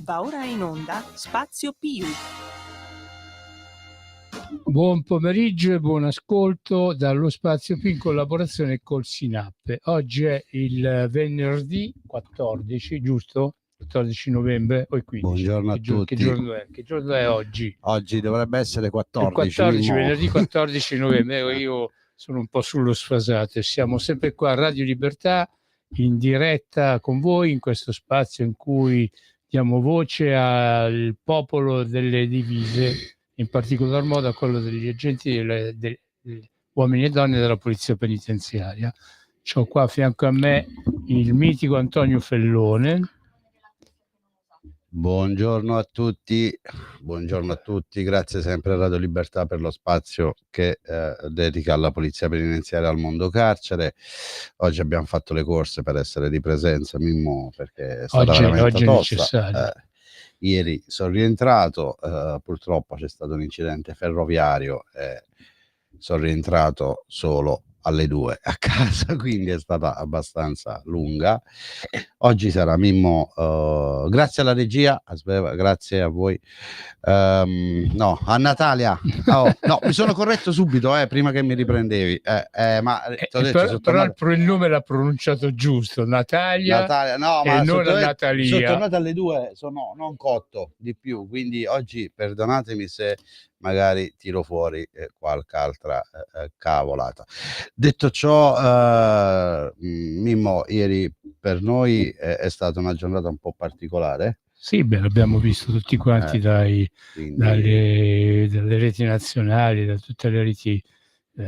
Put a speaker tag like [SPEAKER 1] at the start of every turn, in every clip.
[SPEAKER 1] Va ora in onda Spazio Più.
[SPEAKER 2] Buon pomeriggio e buon ascolto dallo Spazio Più in collaborazione col SINAP. Oggi è il venerdì 14, giusto? 14 novembre o il 15?
[SPEAKER 3] Buongiorno a tutti.
[SPEAKER 2] Che giorno è? Che giorno è oggi?
[SPEAKER 3] Oggi dovrebbe essere 14.
[SPEAKER 2] Il 14, venerdì 14 novembre. Io sono un po' sullo sfasato. Siamo sempre qua a Radio Libertà, in diretta con voi, in questo spazio in cui diamo voce al popolo delle divise, in particolar modo a quello degli agenti degli uomini e donne della polizia penitenziaria. C'ho qua a fianco a me il mitico Antonio Fellone.
[SPEAKER 3] Buongiorno a tutti, grazie sempre a Radio Libertà per lo spazio che dedica alla polizia penitenziaria al mondo carcere. Oggi abbiamo fatto le corse per essere di presenza, Mimmo, perché è stata veramente tosta. Ieri sono rientrato, purtroppo c'è stato un incidente ferroviario e sono rientrato solo alle 2 a casa, quindi è stata abbastanza lunga. Oggi sarà Mimmo, grazie alla regia, grazie a voi, no, a Natalia. No, mi sono corretto subito, prima che mi riprendevi, ma
[SPEAKER 2] però il nome l'ha pronunciato giusto, Natalia,
[SPEAKER 3] no, ma
[SPEAKER 2] non Natalia.
[SPEAKER 3] Sono tornato alle 2, sono non cotto di più, quindi oggi perdonatemi se magari tiro fuori qualche altra cavolata. Detto ciò, Mimmo, ieri per noi è stata una giornata un po' particolare.
[SPEAKER 2] Sì, l'abbiamo visto tutti quanti dalle reti nazionali, da tutte le reti,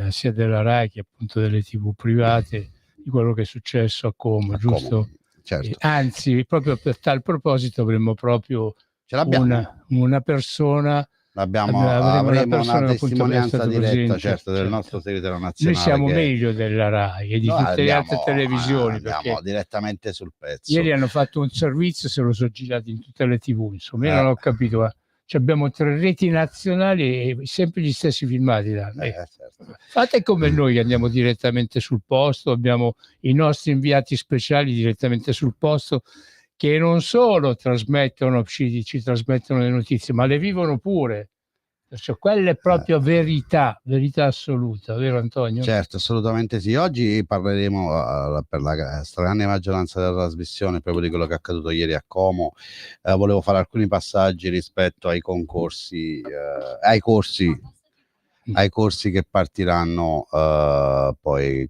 [SPEAKER 2] sia della RAI che appunto delle TV private, di quello che è successo a Como, giusto?
[SPEAKER 3] Certo.
[SPEAKER 2] Anzi, proprio per tal proposito avremo proprio una persona.
[SPEAKER 3] Avremo una testimonianza diretta, certo, del nostro segretario nazionale.
[SPEAKER 2] Noi siamo meglio della RAI e di tutte le altre televisioni,
[SPEAKER 3] andiamo direttamente sul pezzo.
[SPEAKER 2] Ieri hanno fatto un servizio, se lo sono girati in tutte le TV, insomma, io non ho capito, ma abbiamo 3 reti nazionali e sempre gli stessi filmati.
[SPEAKER 3] Certo.
[SPEAKER 2] Fate come noi, andiamo direttamente sul posto, abbiamo i nostri inviati speciali direttamente sul posto, che non solo ci trasmettono le notizie, ma le vivono pure. Cioè, quella è proprio verità assoluta, vero Antonio?
[SPEAKER 3] Certo, assolutamente sì. Oggi parleremo per la stragrande maggioranza della trasmissione proprio di quello che è accaduto ieri a Como. Volevo fare alcuni passaggi rispetto ai corsi che partiranno poi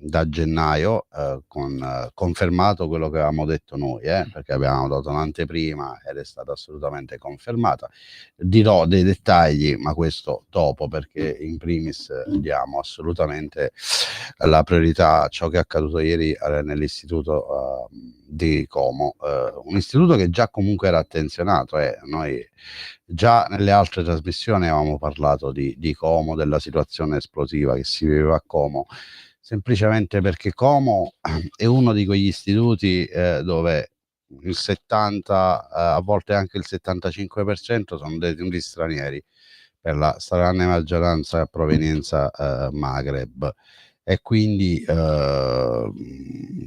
[SPEAKER 3] da gennaio, con confermato quello che avevamo detto noi, perché abbiamo dato un'anteprima ed è stata assolutamente confermata. Dirò dei dettagli, ma questo dopo, perché in primis diamo assolutamente la priorità a ciò che è accaduto ieri nell'istituto di Como, un istituto che già comunque era attenzionato. Noi già nelle altre trasmissioni avevamo parlato di Como, della situazione esplosiva che si viveva a Como, semplicemente perché Como è uno di quegli istituti dove il 70, a volte anche il 75% sono detenuti stranieri, per la stragrande maggioranza a provenienza Maghreb, e quindi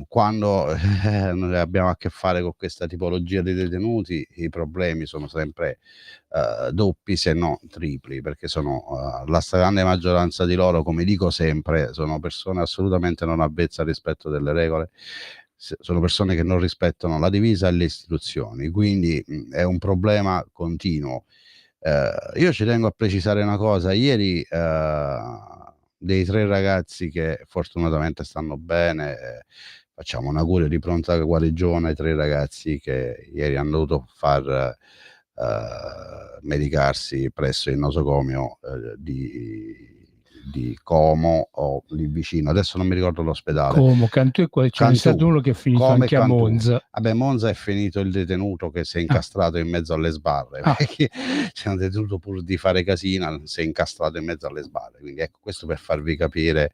[SPEAKER 3] quando noi abbiamo a che fare con questa tipologia di detenuti, i problemi sono sempre doppi se no tripli, perché sono la stragrande maggioranza di loro, come dico sempre, sono persone assolutamente non avvezze al rispetto delle regole, sono persone che non rispettano la divisa e le istituzioni, quindi è un problema continuo. Io ci tengo a precisare una cosa: ieri dei 3 ragazzi che fortunatamente stanno bene, facciamo un augurio di pronta guarigione ai 3 ragazzi che ieri hanno dovuto far medicarsi presso il nosocomio di Como o lì vicino, adesso non mi ricordo l'ospedale.
[SPEAKER 2] Como, Cantù, e qua c'è stato uno che è finito anche a Monza.
[SPEAKER 3] Vabbè, Monza è finito il detenuto che si è incastrato in mezzo alle sbarre, perché c'è un detenuto pur di fare casino si è incastrato in mezzo alle sbarre, quindi ecco, questo per farvi capire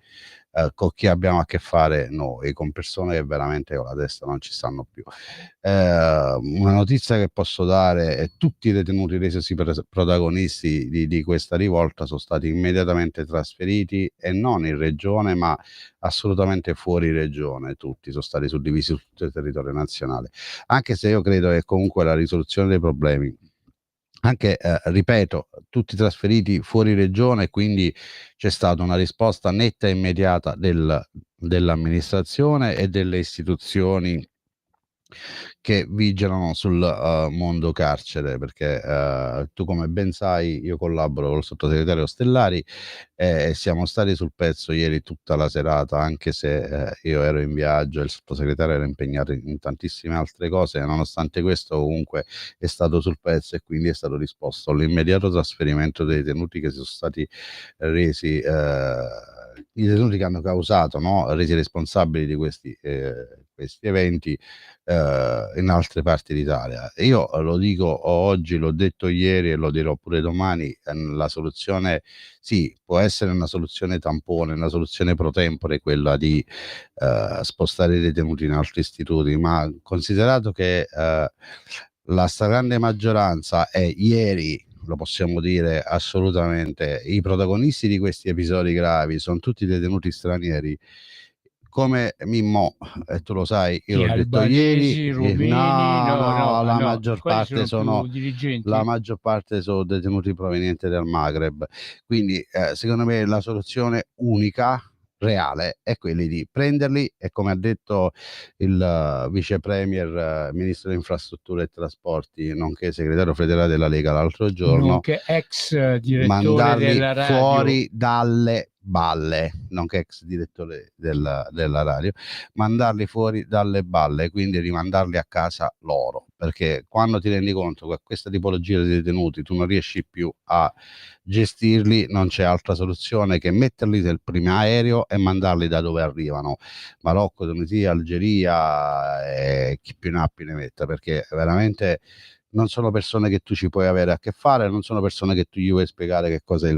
[SPEAKER 3] con chi abbiamo a che fare noi, con persone che veramente con la testa non ci stanno più. Una notizia che posso dare è: tutti i detenuti resisi protagonisti di questa rivolta sono stati immediatamente trasferiti, e non in regione, ma assolutamente fuori regione. Tutti sono stati suddivisi su tutto il territorio nazionale, anche se io credo che comunque la risoluzione dei problemi, anche ripeto, tutti trasferiti fuori regione, quindi c'è stata una risposta netta e immediata dell'amministrazione e delle istituzioni che vigilano sul mondo carcere, perché tu, come ben sai, io collaboro col sottosegretario Stellari e siamo stati sul pezzo ieri tutta la serata, anche se io ero in viaggio e il sottosegretario era impegnato in tantissime altre cose. Nonostante questo, comunque è stato sul pezzo, e quindi è stato disposto l'immediato trasferimento dei detenuti che sono stati resi i detenuti che hanno causato, no, resi responsabili di questi eventi in altre parti d'Italia. Io lo dico oggi, l'ho detto ieri e lo dirò pure domani: la soluzione sì, può essere una soluzione tampone, una soluzione pro tempore, quella di spostare i detenuti in altri istituti, ma considerato che la stragrande maggioranza, e ieri lo possiamo dire assolutamente, i protagonisti di questi episodi gravi sono tutti detenuti stranieri, come Mimmo, e tu lo sai, io
[SPEAKER 2] Chi,
[SPEAKER 3] l'ho detto ieri,
[SPEAKER 2] albanesi, rumeni? No,
[SPEAKER 3] la
[SPEAKER 2] no,
[SPEAKER 3] maggior
[SPEAKER 2] quelli
[SPEAKER 3] parte
[SPEAKER 2] sono più
[SPEAKER 3] la
[SPEAKER 2] dirigenti.
[SPEAKER 3] maggior parte sono detenuti provenienti dal Maghreb. Quindi secondo me la soluzione unica, reale, è quella di prenderli, e come ha detto il vice premier, ministro delle infrastrutture e trasporti, nonché segretario federale della Lega l'altro giorno,
[SPEAKER 2] Nonché ex direttore
[SPEAKER 3] mandarli
[SPEAKER 2] della radio.
[SPEAKER 3] fuori dalle balle, nonché ex direttore della radio, mandarli fuori dalle balle, quindi rimandarli a casa loro, perché quando ti rendi conto che questa tipologia di detenuti tu non riesci più a gestirli, non c'è altra soluzione che metterli nel primo aereo e mandarli da dove arrivano: Marocco, Tunisia, Algeria, e chi più ne ha più ne metta, perché veramente non sono persone che tu ci puoi avere a che fare, non sono persone che tu gli vuoi spiegare che cosa è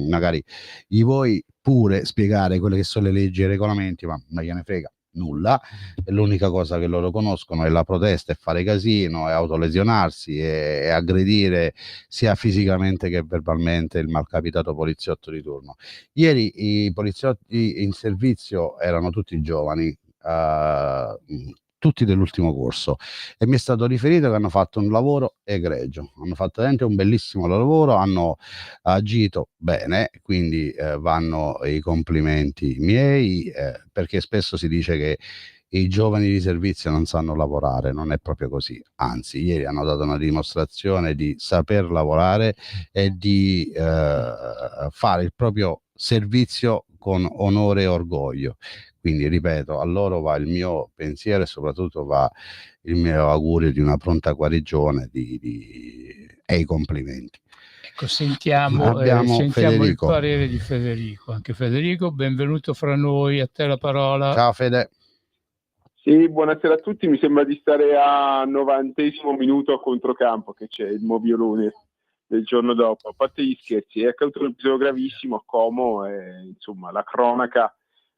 [SPEAKER 3] magari gli vuoi pure spiegare quelle che sono le leggi e i regolamenti, ma non gliene frega nulla. E l'unica cosa che loro conoscono è la protesta, e fare casino, e autolesionarsi, e aggredire sia fisicamente che verbalmente il malcapitato poliziotto di turno. Ieri i poliziotti in servizio erano tutti giovani, tutti dell'ultimo corso, e mi è stato riferito che hanno fatto un lavoro egregio, hanno fatto veramente un bellissimo lavoro, hanno agito bene, quindi vanno i complimenti miei, perché spesso si dice che i giovani di servizio non sanno lavorare. Non è proprio così, anzi ieri hanno dato una dimostrazione di saper lavorare e di fare il proprio servizio con onore e orgoglio. Quindi ripeto, a loro va il mio pensiero, e soprattutto va il mio augurio di una pronta guarigione e i complimenti.
[SPEAKER 2] Ecco, sentiamo il
[SPEAKER 3] Federico.
[SPEAKER 2] parere di Federico. Anche Federico, benvenuto fra noi, a te la parola.
[SPEAKER 3] Ciao Fede.
[SPEAKER 4] Sì, buonasera a tutti. Mi sembra di stare a 90° minuto a controcampo, che c'è il moviolone del giorno dopo. A parte gli scherzi, è accaduto un episodio gravissimo a Como, e insomma la cronaca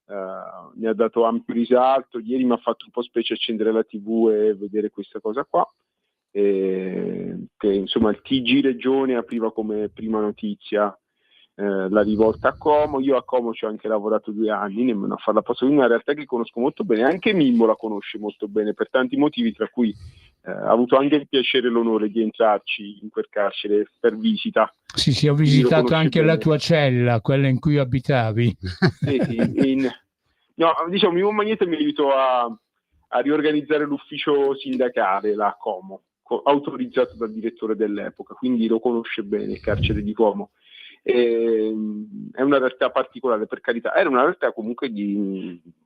[SPEAKER 4] ne ha dato ampio risalto. Ieri mi ha fatto un po' specie accendere la TV e vedere questa cosa qua, che insomma il TG Regione apriva come prima notizia la rivolta a Como. Io a Como ci ho anche lavorato 2 anni, nemmeno a farla apposta, quindi una realtà che conosco molto bene. Anche Mimmo la conosce molto bene per tanti motivi, tra cui ha avuto anche il piacere e l'onore di entrarci in quel carcere per visita.
[SPEAKER 2] Sì, ho visitato anche bene la tua cella, quella in cui abitavi.
[SPEAKER 4] No, diciamo, Mimmo Magneto mi aiutò a riorganizzare l'ufficio sindacale là a Como, autorizzato dal direttore dell'epoca, quindi lo conosce bene il carcere di Como. È una realtà particolare, per carità. Era una realtà comunque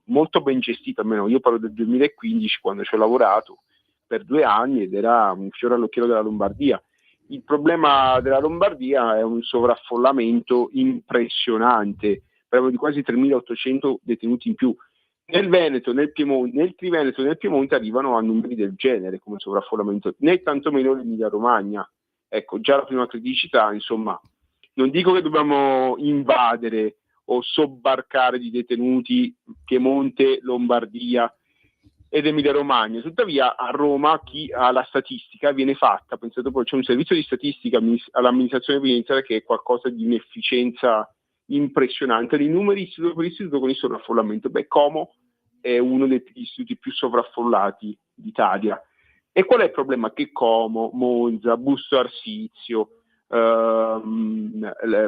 [SPEAKER 4] molto ben gestita, almeno io parlo del 2015, quando ci ho lavorato per 2 anni, ed era un fiore all'occhiello della Lombardia. Il problema della Lombardia è un sovraffollamento impressionante, parliamo di quasi 3.800 detenuti in più. Nel Veneto, nel Piemonte, nel Triveneto e nel Piemonte arrivano a numeri del genere come sovraffollamento, né tantomeno l'Emilia Romagna. Ecco, già la prima criticità, insomma, non dico che dobbiamo invadere o sobbarcare di detenuti Piemonte, Lombardia ed Emilia Romagna. Tuttavia a Roma chi ha la statistica viene fatta, pensate poi, c'è un servizio di statistica all'amministrazione penitenziaria che è qualcosa di un'efficienza impressionante. I numeri istituto per istituto con il sovraffollamento. Como è uno degli istituti più sovraffollati d'Italia. E qual è il problema? Che Como, Monza, Busto Arsizio,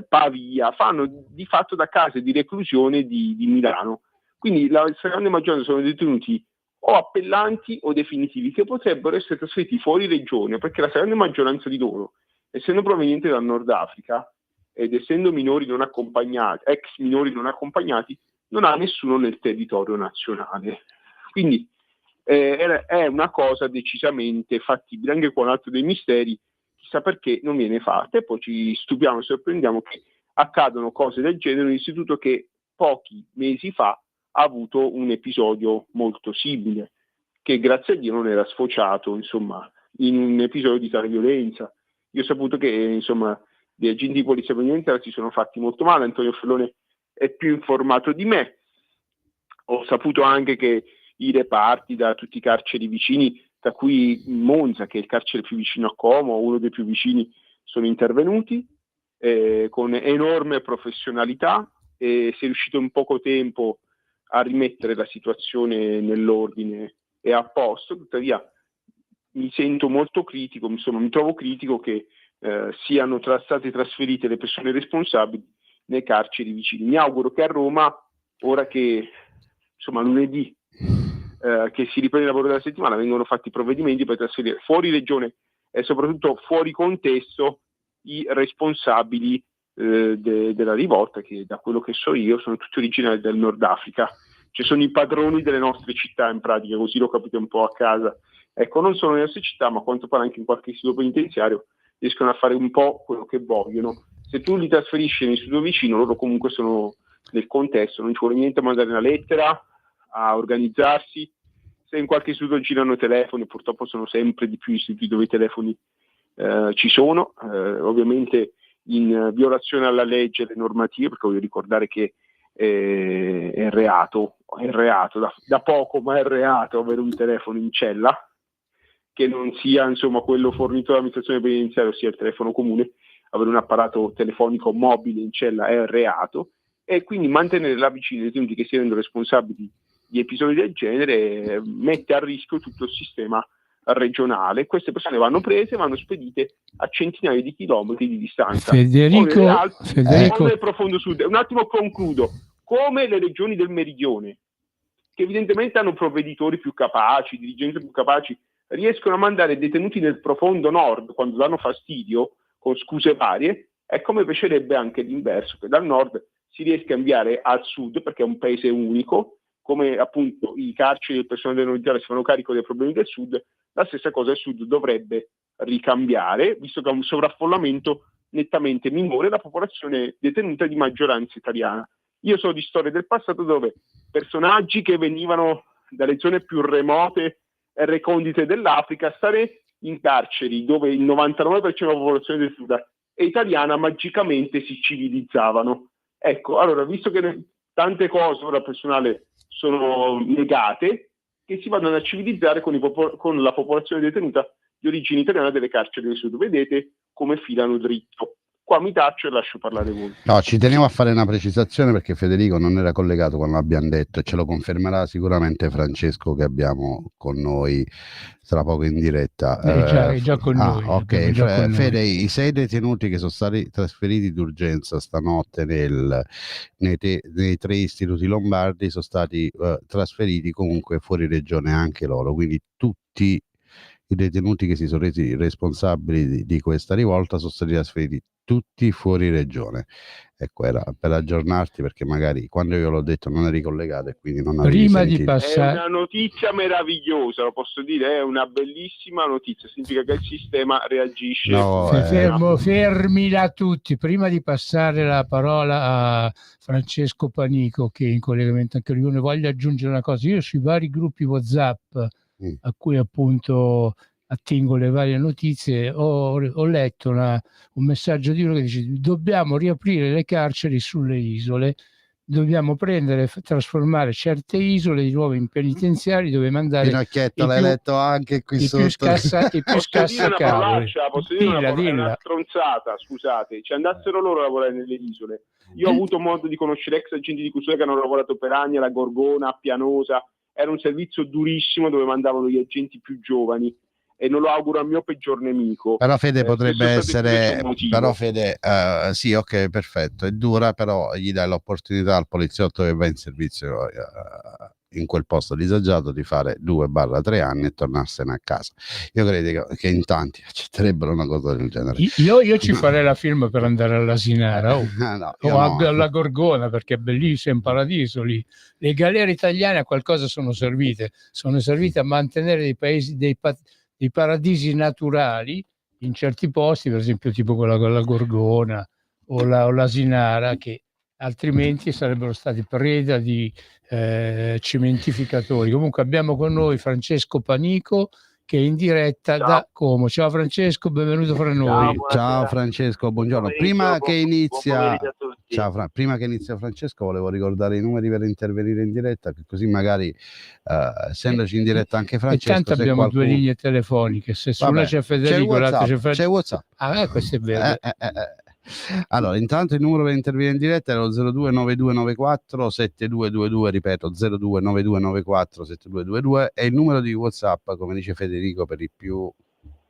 [SPEAKER 4] Pavia fanno di fatto da case di reclusione di Milano. Quindi la stragrande maggioranza sono detenuti o appellanti o definitivi che potrebbero essere trasferiti fuori regione, perché la stragrande maggioranza di loro, essendo provenienti dal Nord Africa ed essendo minori non accompagnati, ex minori non accompagnati, non ha nessuno nel territorio nazionale. Quindi è una cosa decisamente fattibile, anche con l'altro dei misteri, chissà perché non viene fatta, e poi ci stupiamo e sorprendiamo che accadono cose del genere in un istituto che pochi mesi fa ha avuto un episodio molto simile, che grazie a Dio non era sfociato insomma in un episodio di tale violenza. Io ho saputo che insomma gli agenti di polizia penitenziaria si sono fatti molto male, Antonio Fellone è più informato di me. Ho saputo anche che i reparti da tutti i carceri vicini, tra cui Monza, che è il carcere più vicino a Como, uno dei più vicini, sono intervenuti con enorme professionalità, e si è riuscito in poco tempo a rimettere la situazione nell'ordine e a posto. Tuttavia mi sento molto critico, insomma mi trovo critico che siano state trasferite le persone responsabili nei carceri vicini. Mi auguro che a Roma, ora che insomma lunedì che si riprende il lavoro della settimana, vengono fatti provvedimenti per trasferire fuori regione e soprattutto fuori contesto i responsabili della rivolta, che da quello che so io sono tutti originari del Nord Africa, cioè sono i padroni delle nostre città in pratica, così lo capite un po' a casa. Ecco, non solo nelle nostre città, ma a quanto pare anche in qualche istituto penitenziario riescono a fare un po' quello che vogliono. Se tu li trasferisci nell'istituto vicino, loro comunque sono nel contesto, non ci vuole niente a mandare una lettera, a organizzarsi. Se in qualche istituto girano telefoni, purtroppo sono sempre di più istituti dove i telefoni ci sono, ovviamente in violazione alla legge e alle normative, perché voglio ricordare che è reato da poco, ma è reato avere un telefono in cella che non sia insomma quello fornito dall'amministrazione penitenziaria, ossia il telefono comune. Avere un apparato telefonico mobile in cella è reato, e quindi mantenere là vicino i detenuti che si rendono responsabili di episodi del genere mette a rischio tutto il sistema regionale. Queste persone vanno prese, vanno spedite a centinaia di chilometri di distanza.
[SPEAKER 2] Federico,
[SPEAKER 4] nel profondo sud. Un attimo concludo. Come le regioni del meridione, che evidentemente hanno provveditori più capaci, dirigenti più capaci, riescono a mandare detenuti nel profondo nord quando danno fastidio, con scuse varie, è come piacerebbe anche l'inverso, che dal nord si riesca a inviare al sud, perché è un paese unico, come appunto i carceri del personale dell'unità si fanno carico dei problemi del sud. La stessa cosa il sud dovrebbe ricambiare, visto che ha un sovraffollamento nettamente minore la popolazione detenuta di maggioranza italiana. Io so di storie del passato dove personaggi che venivano dalle zone più remote e recondite dell'Africa stare in carceri dove il 99% della popolazione detenuta è italiana magicamente si civilizzavano. Ecco, allora, visto che tante cose ora personale sono negate, che si vadano a civilizzare con la popolazione detenuta di origine italiana delle carceri del sud. Vedete come filano dritto. Qua mi taccio e lascio parlare voi.
[SPEAKER 3] No, ci tenevo a fare una precisazione perché Federico non era collegato quando l'abbiamo detto, e ce lo confermerà sicuramente Francesco, che abbiamo con noi tra poco in diretta.
[SPEAKER 2] È già con noi.
[SPEAKER 3] Ok, Fede, i 6 detenuti che sono stati trasferiti d'urgenza stanotte nei 3 istituti lombardi sono stati trasferiti comunque fuori regione anche loro, quindi tutti i detenuti che si sono resi responsabili di questa rivolta sono stati trasferiti tutti fuori regione. Ecco, era per aggiornarti, perché magari quando io l'ho detto non eri collegato e quindi non avevi sentito.
[SPEAKER 4] È una notizia meravigliosa, lo posso dire, è una bellissima notizia, significa che il sistema reagisce.
[SPEAKER 2] Fermila tutti. Prima di passare la parola a Francesco Panico, che è in collegamento anche lui, voglio aggiungere una cosa. Io sui vari gruppi WhatsApp a cui appunto attingo le varie notizie, ho letto un messaggio di uno che dice: dobbiamo riaprire le carceri sulle isole dobbiamo prendere e trasformare certe isole di nuovo in penitenziari dove mandare
[SPEAKER 3] Pinocchietto
[SPEAKER 2] i
[SPEAKER 3] l'hai
[SPEAKER 2] più-
[SPEAKER 3] letto anche qui
[SPEAKER 2] i più
[SPEAKER 3] sotto.
[SPEAKER 2] i più
[SPEAKER 4] Posso dire una
[SPEAKER 2] scassacavoli.
[SPEAKER 4] parolaccia? Posso dire una
[SPEAKER 2] Dilla.
[SPEAKER 4] stronzata, scusate. Ci andassero loro a lavorare nelle isole. Io ho avuto modo di conoscere ex agenti di custodia che hanno lavorato per anni alla Gorgona, a Pianosa. Era un servizio durissimo dove mandavano gli agenti più giovani e non lo auguro al mio peggior nemico.
[SPEAKER 3] Però Fede potrebbe
[SPEAKER 4] spesso e sempre c'è
[SPEAKER 3] essere,
[SPEAKER 4] un motivo.
[SPEAKER 3] però Fede, sì, ok, perfetto, è dura, però gli dai l'opportunità al poliziotto che va in servizio in quel posto disagiato di fare 2-3 anni e tornarsene a casa. Io credo che in tanti accetterebbero una cosa del genere.
[SPEAKER 2] Io ci farei la firma per andare all'Asinara
[SPEAKER 3] No,
[SPEAKER 2] o alla Gorgona, perché è bellissimo, è un paradiso lì. Le galere italiane a qualcosa sono servite a mantenere dei paradisi naturali in certi posti, per esempio tipo quella con la Gorgona o l'Asinara, che altrimenti sarebbero stati preda di cementificatori. Comunque abbiamo con noi Francesco Panico, che è in diretta da Como. Ciao Francesco, benvenuto fra noi.
[SPEAKER 3] Ciao Francesco, buongiorno. Prima che inizia Francesco, volevo ricordare i numeri per intervenire in diretta, che così magari essendoci in diretta anche Francesco,
[SPEAKER 2] e tanto abbiamo due linee telefoniche, se su una c'è Federico, l'altra c'è Francesco.
[SPEAKER 3] C'è WhatsApp.
[SPEAKER 2] Questo è vero.
[SPEAKER 3] Allora, intanto il numero per intervenire in diretta è lo 029294 7222, ripeto 029294 7222, e il numero di WhatsApp, come dice Federico, per i più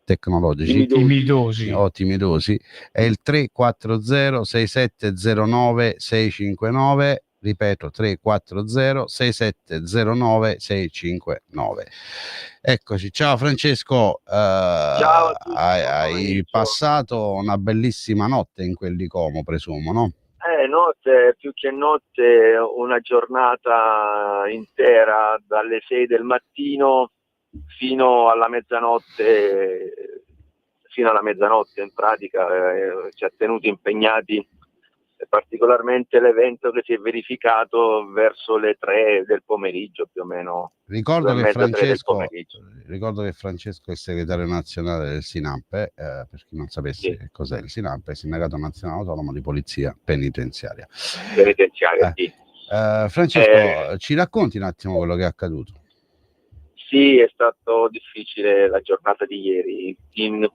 [SPEAKER 3] tecnologici
[SPEAKER 2] timidosi
[SPEAKER 3] timidosi è il 340 6709 659, ripeto 340 6709 659. Eccoci, ciao Francesco.
[SPEAKER 5] Ciao a tutti,
[SPEAKER 3] hai passato una bellissima notte in quel di Como, presumo, no?
[SPEAKER 5] Notte, più che notte, una giornata intera dalle 6 del mattino fino alla mezzanotte in pratica, ci ha tenuti impegnati, particolarmente l'evento che si è verificato verso le 3 del pomeriggio più o meno.
[SPEAKER 3] Ricordo che Francesco è segretario nazionale del SINAMPE, per chi non sapesse che cos'è il SINAMPE, il Sindacato Nazionale Autonomo di Polizia Penitenziaria.
[SPEAKER 5] Sì.
[SPEAKER 3] Francesco, ci racconti un attimo quello che è accaduto?
[SPEAKER 5] Sì, è stato difficile la giornata di ieri. In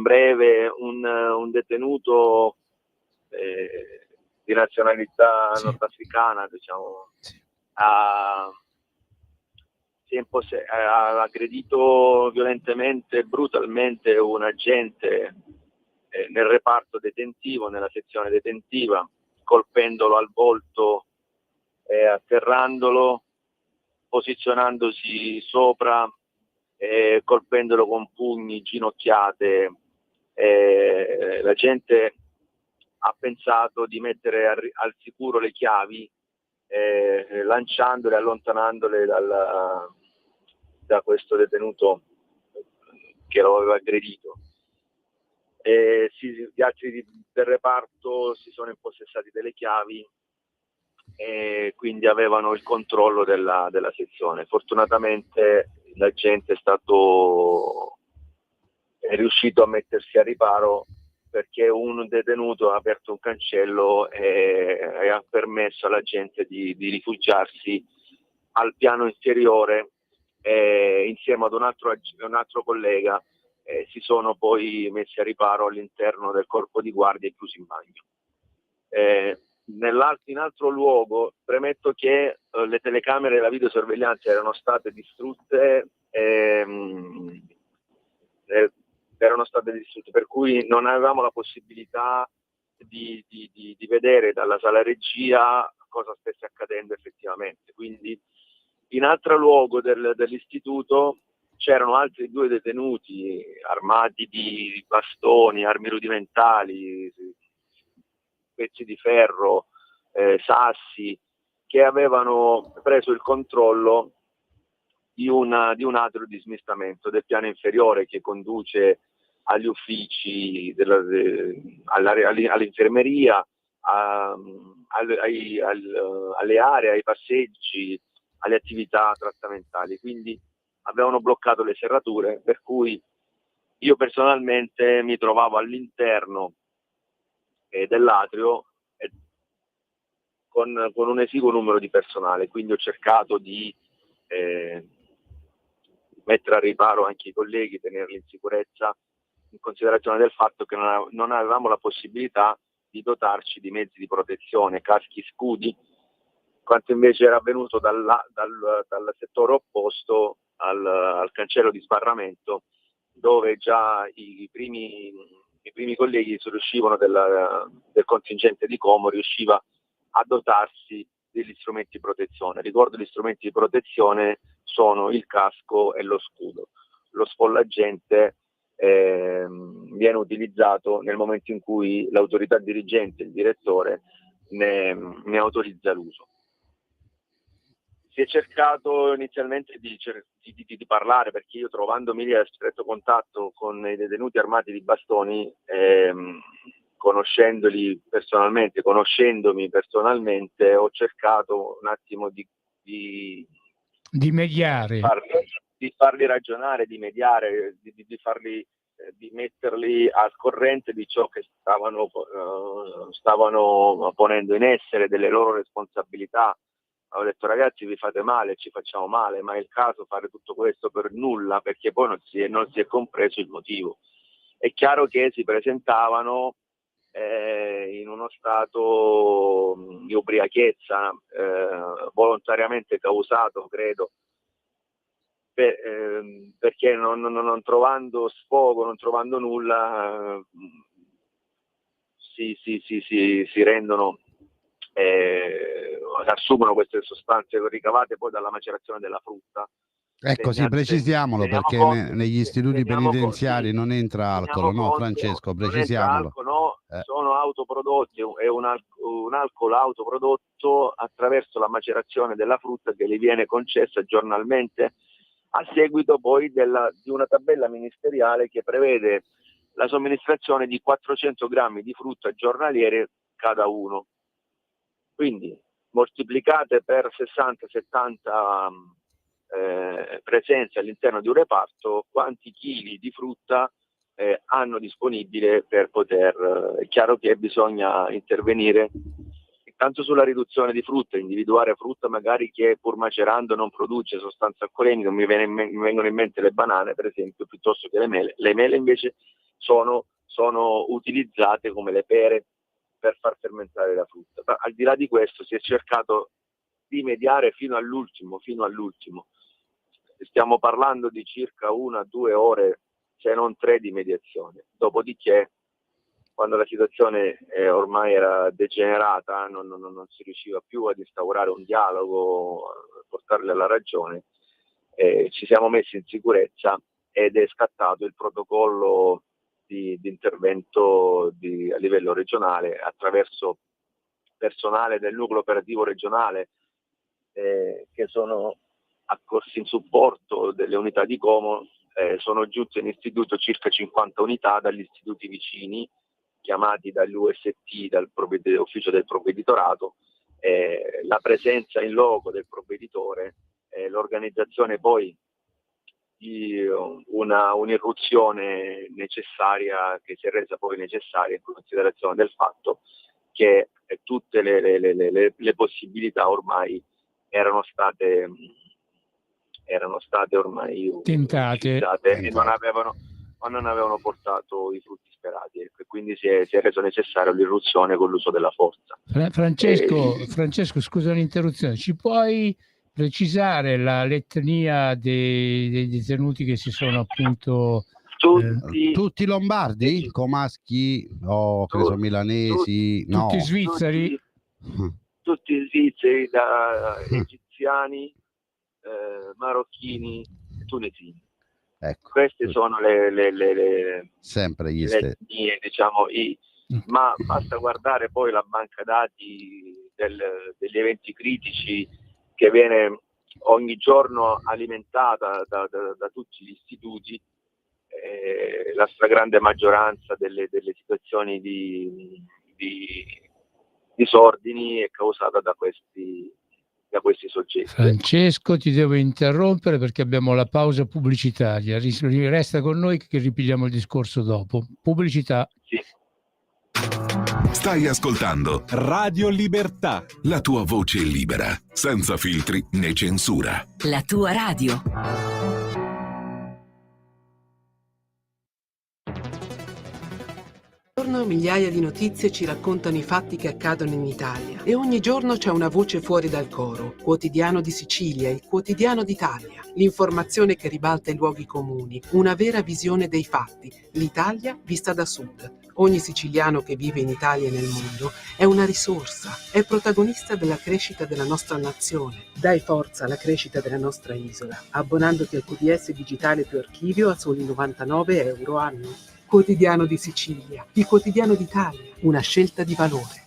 [SPEAKER 5] breve, un detenuto di nazionalità nordafricana, diciamo, ha aggredito violentemente e brutalmente un agente nel reparto detentivo, nella sezione detentiva, colpendolo al volto e atterrandolo, posizionandosi sopra, colpendolo con pugni, ginocchiate. La gente ha pensato di mettere al sicuro le chiavi, lanciandole, allontanandole da questo detenuto che lo aveva aggredito. Gli altri del reparto si sono impossessati delle chiavi e quindi avevano il controllo della sezione. Fortunatamente l'agente è riuscito a mettersi a riparo, perché un detenuto ha aperto un cancello e ha permesso alla gente di rifugiarsi al piano inferiore, insieme ad un altro collega. Si sono poi messi a riparo all'interno del corpo di guardia e chiusi in bagno. In altro luogo, premetto che le telecamere e la videosorveglianza erano state distrutte, per cui non avevamo la possibilità di vedere dalla sala regia cosa stesse accadendo effettivamente. Quindi in altro luogo dell'istituto c'erano altri 2 detenuti armati di bastoni, armi rudimentali, pezzi di ferro, sassi, che avevano preso il controllo di un atrio di smistamento del piano inferiore che conduce agli uffici, all'infermeria, alle aree, ai passeggi, alle attività trattamentali. Quindi avevano bloccato le serrature, per cui io personalmente mi trovavo all'interno dell'atrio con un esiguo numero di personale, quindi ho cercato di mettere a riparo anche i colleghi, tenerli in sicurezza, in considerazione del fatto che non avevamo la possibilità di dotarci di mezzi di protezione, caschi, scudi, quanto invece era avvenuto dal settore opposto al cancello di sbarramento, dove già i primi colleghi riuscivano del contingente di Como riusciva a dotarsi degli strumenti di protezione. Ricordo, gli strumenti di protezione sono il casco e lo scudo. Lo sfollagente viene utilizzato nel momento in cui l'autorità dirigente, il direttore, ne autorizza l'uso. Si è cercato inizialmente di parlare, perché io, trovandomi lì a stretto contatto con i detenuti armati di bastoni, conoscendomi personalmente, ho cercato un attimo di
[SPEAKER 2] mediare,
[SPEAKER 5] di farli ragionare, di mediare, di metterli al corrente di ciò che stavano ponendo in essere, delle loro responsabilità. Ho detto: ragazzi, vi fate male, ci facciamo male, ma è il caso fare tutto questo per nulla, perché poi non si è compreso il motivo. È chiaro che si presentavano in uno stato di ubriachezza, volontariamente causato, credo, perché non trovando sfogo, non trovando nulla, si rendono, assumono queste sostanze ricavate poi dalla macerazione della frutta.
[SPEAKER 3] Ecco, sì, precisiamolo, perché negli istituti penitenziari non entra alcol, no, Francesco, precisiamolo.
[SPEAKER 5] Sono autoprodotti, è un alcol autoprodotto attraverso la macerazione della frutta, che gli viene concessa giornalmente, a seguito poi di una tabella ministeriale che prevede la somministrazione di 400 grammi di frutta giornaliere cada uno. Quindi moltiplicate per 60-70 presenze all'interno di un reparto, quanti chili di frutta hanno disponibile per poter... È chiaro che bisogna intervenire tanto sulla riduzione di frutta, individuare frutta magari che pur macerando non produce sostanze alcolemiche. Mi vengono in mente le banane, per esempio, piuttosto che le mele. Le mele invece sono utilizzate come le pere per far fermentare la frutta. Ma al di là di questo si è cercato di mediare fino all'ultimo. Stiamo parlando di circa 1-2 ore, se non 3, di mediazione. Dopodiché, quando la situazione ormai era degenerata, non si riusciva più ad instaurare un dialogo, a portarli alla ragione, ci siamo messi in sicurezza ed è scattato il protocollo di intervento a livello regionale, attraverso personale del nucleo operativo regionale che sono accorsi in supporto delle unità di Como. Sono giunte in istituto circa 50 unità dagli istituti vicini, chiamati dall'UST, dall'ufficio del provveditorato, la presenza in loco del provveditore, l'organizzazione poi di un'irruzione necessaria, che si è resa poi necessaria in considerazione del fatto che tutte le possibilità ormai erano state ormai
[SPEAKER 2] tentate
[SPEAKER 5] e non avevano portato i frutti sperati, e quindi si è reso necessario l'irruzione con l'uso della forza.
[SPEAKER 2] Francesco, scusa l'interruzione, ci puoi precisare l'etnia dei detenuti che si sono appunto...
[SPEAKER 3] Tutti lombardi? Comaschi o milanesi? No.
[SPEAKER 2] Tutti svizzeri?
[SPEAKER 5] Tutti svizzeri, da egiziani, marocchini e tunisini.
[SPEAKER 3] Ecco,
[SPEAKER 5] queste sono
[SPEAKER 3] sempre gli
[SPEAKER 5] etnie, diciamo, ma basta guardare poi la banca dati degli eventi critici, che viene ogni giorno alimentata da tutti gli istituti. La stragrande maggioranza delle situazioni di disordini è causata da questi soggetti.
[SPEAKER 2] Francesco, ti devo interrompere perché abbiamo la pausa pubblicitaria. Resta con noi che ripigliamo il discorso dopo. Pubblicità.
[SPEAKER 5] Sì.
[SPEAKER 6] Stai ascoltando
[SPEAKER 7] Radio Libertà.
[SPEAKER 6] la tua voce libera, senza filtri né censura.
[SPEAKER 8] La tua radio.
[SPEAKER 9] Migliaia di notizie ci raccontano i fatti che accadono in Italia e ogni giorno c'è una voce fuori dal coro. Quotidiano di Sicilia, il quotidiano d'Italia. L'informazione che ribalta i luoghi comuni, una vera visione dei fatti. L'Italia vista da sud. Ogni siciliano che vive in Italia e nel mondo è una risorsa, è protagonista della crescita della nostra nazione. Dai forza alla crescita della nostra isola, abbonandoti al QDS digitale più archivio a soli 99 euro anno. Quotidiano di Sicilia, il quotidiano d'Italia, una scelta di valore.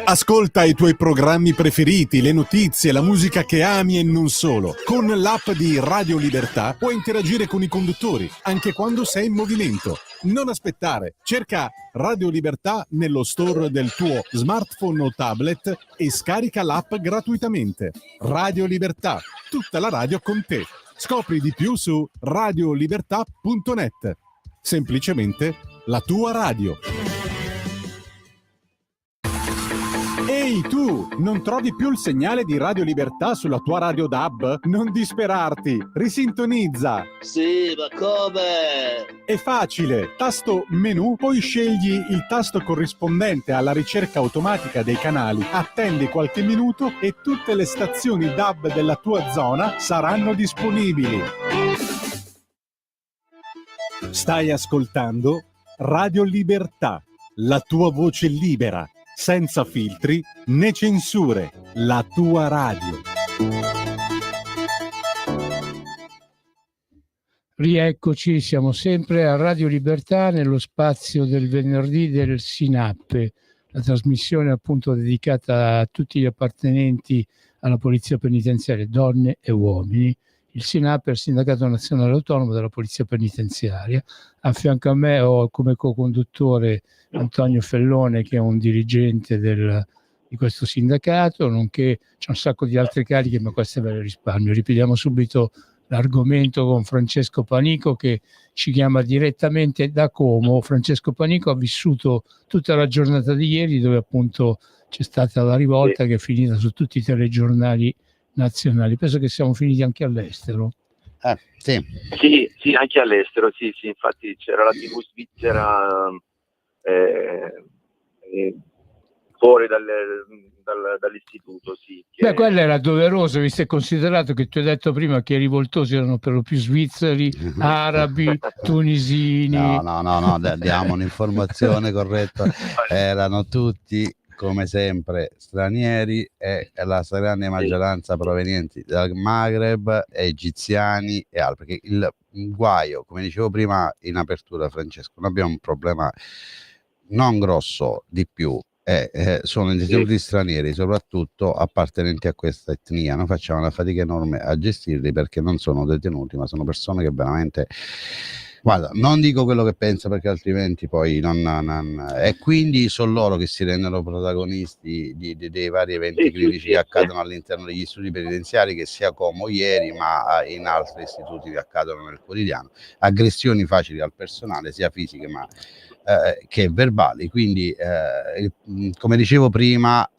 [SPEAKER 7] Ascolta i tuoi programmi preferiti, le notizie, la musica che ami e non solo. Con l'app di Radio Libertà puoi interagire con i conduttori, anche quando sei in movimento. Non aspettare, cerca Radio Libertà nello store del tuo smartphone o tablet e scarica l'app gratuitamente. Radio Libertà, tutta la radio con te. Scopri di più su radiolibertà.net. Semplicemente la tua radio. Ehi tu, non trovi più il segnale di Radio Libertà sulla tua radio DAB? Non disperarti, risintonizza!
[SPEAKER 10] Sì, ma come?
[SPEAKER 7] È facile, tasto menu, poi scegli il tasto corrispondente alla ricerca automatica dei canali, attendi qualche minuto e tutte le stazioni DAB della tua zona saranno disponibili. Stai ascoltando Radio Libertà, la tua voce libera. Senza filtri né censure, la tua radio.
[SPEAKER 2] Rieccoci, siamo sempre a Radio Libertà nello spazio del venerdì del SINAPPE, la trasmissione appunto dedicata a tutti gli appartenenti alla Polizia Penitenziaria, donne e uomini. Il SINAPPE è il Sindacato Nazionale Autonomo della Polizia Penitenziaria. A fianco a me ho come co-conduttore Antonio Fellone, che è un dirigente di questo sindacato, nonché c'è un sacco di altre cariche, ma queste ve le risparmio. Ripetiamo subito l'argomento con Francesco Panico, che ci chiama direttamente da Como. Francesco Panico ha vissuto tutta la giornata di ieri, dove appunto c'è stata la rivolta che è finita su tutti i telegiornali nazionali. Penso che siamo finiti anche all'estero.
[SPEAKER 3] Sì,
[SPEAKER 5] anche all'estero, sì, infatti c'era la TV svizzera fuori dall'istituto, sì.
[SPEAKER 2] Beh, quello era doveroso, visto e considerato che tu hai detto prima che i rivoltosi erano per lo più svizzeri, arabi, tunisini.
[SPEAKER 3] No, diamo un'informazione corretta. Erano tutti, come sempre, stranieri e la stragrande maggioranza provenienti dal Maghreb, egiziani e altri. Perché il guaio, come dicevo prima in apertura, Francesco, noi abbiamo un problema non grosso di più, sono i detenuti stranieri, soprattutto appartenenti a questa etnia. Noi facciamo una fatica enorme a gestirli, perché non sono detenuti, ma sono persone che veramente, guarda, non dico quello che pensa, perché altrimenti poi e quindi sono loro che si rendono protagonisti dei vari eventi critici che accadono all'interno degli istituti penitenziari, che sia Como ieri, ma in altri istituti che accadono nel quotidiano. Aggressioni facili al personale, sia fisiche che verbali. Quindi come dicevo prima,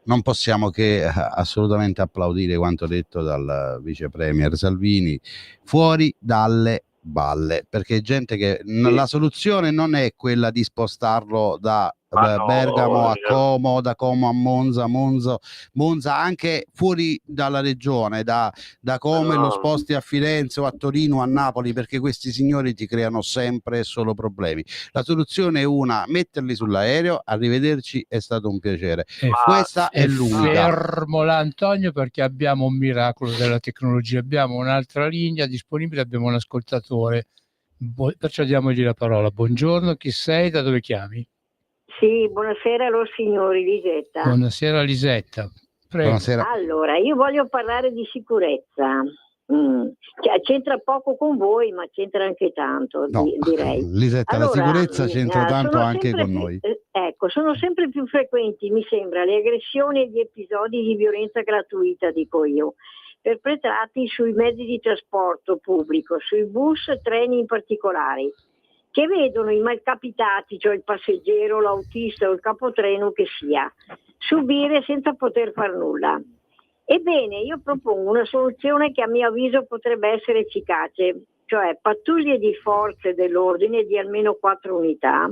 [SPEAKER 3] non possiamo che assolutamente applaudire quanto detto dal vice premier Salvini: fuori dalle balle, perché gente che la soluzione non è quella di spostarlo da Bergamo a Como, da Como a Monza anche fuori dalla regione, da Como e lo sposti a Firenze o a Torino o a Napoli, perché questi signori ti creano sempre solo problemi. La soluzione è una: metterli sull'aereo, arrivederci, è stato un piacere. Questa è l'unica.
[SPEAKER 2] Fermo là, Antonio, perché abbiamo un miracolo della tecnologia, abbiamo un'altra linea disponibile, abbiamo un ascoltatore, perciò diamogli la parola. Buongiorno, chi sei, da dove chiami?
[SPEAKER 11] Sì, buonasera loro signori, Lisetta.
[SPEAKER 2] Buonasera Lisetta, prego.
[SPEAKER 3] Buonasera.
[SPEAKER 11] Allora, io voglio parlare di sicurezza. C'entra poco con voi, ma c'entra anche tanto, direi.
[SPEAKER 3] Lisetta, allora, la sicurezza c'entra tanto anche con noi.
[SPEAKER 11] Ecco, sono sempre più frequenti, mi sembra, le aggressioni e gli episodi di violenza gratuita, dico io. perpetrati sui mezzi di trasporto pubblico, sui bus e treni in particolare, che vedono i malcapitati, cioè il passeggero, l'autista o il capotreno che sia, subire senza poter far nulla. Ebbene, io propongo una soluzione che a mio avviso potrebbe essere efficace, cioè pattuglie di forze dell'ordine di almeno 4 unità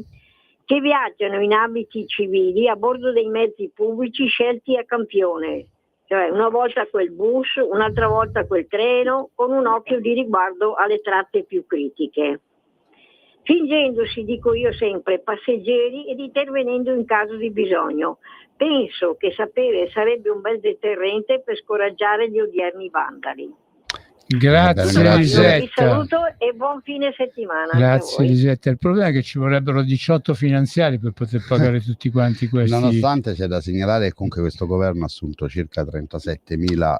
[SPEAKER 11] che viaggiano in abiti civili a bordo dei mezzi pubblici scelti a campione, cioè una volta quel bus, un'altra volta quel treno, con un occhio di riguardo alle tratte più critiche, fingendosi, dico io sempre, passeggeri ed intervenendo in caso di bisogno. Penso che sapere sarebbe un bel deterrente per scoraggiare gli odierni vandali.
[SPEAKER 2] Grazie
[SPEAKER 11] Vi
[SPEAKER 2] Elisetta.
[SPEAKER 11] saluto e buon fine settimana.
[SPEAKER 2] Grazie Elisetta. Il problema è che ci vorrebbero 18 finanziari per poter pagare tutti quanti questi.
[SPEAKER 3] Nonostante c'è da segnalare che comunque questo governo ha assunto circa 37.000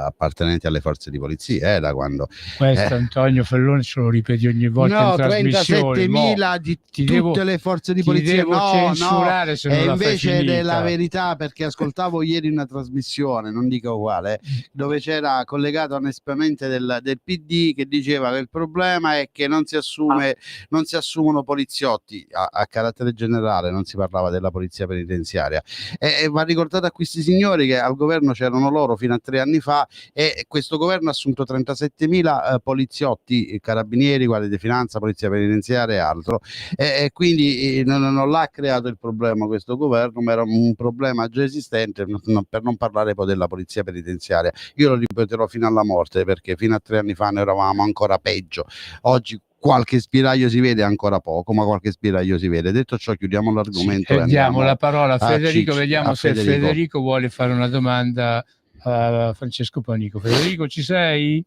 [SPEAKER 3] appartenenti alle forze di polizia da quando
[SPEAKER 2] Questo Antonio Fellone ce lo ripeti ogni volta in trasmissione.
[SPEAKER 3] 37.000 di tutte le forze di polizia.
[SPEAKER 2] Censurare se non
[SPEAKER 3] e
[SPEAKER 2] la
[SPEAKER 3] invece
[SPEAKER 2] fai
[SPEAKER 3] della verità, perché ascoltavo ieri una trasmissione, non dico quale, dove c'era collegato un esponente del PD che diceva che il problema è che non si assumono poliziotti a carattere generale, non si parlava della polizia penitenziaria, e va ricordato a questi signori che al governo c'erano loro fino a 3 anni fa, e questo governo ha assunto 37.000 poliziotti, carabinieri, guardia di finanza, polizia penitenziaria e altro, e quindi non l'ha creato il problema questo governo, ma era un problema già esistente, per non parlare poi della polizia penitenziaria. Io lo ripeterò fino alla morte, perché fino a 3 anni fa noi eravamo ancora peggio. Oggi qualche spiraglio si vede, ancora poco, ma qualche spiraglio si vede. Detto ciò, chiudiamo l'argomento e
[SPEAKER 2] diamo la parola a Federico.
[SPEAKER 3] Cicci,
[SPEAKER 2] vediamo se Federico vuole fare una domanda a Francesco Panico. Federico, ci sei?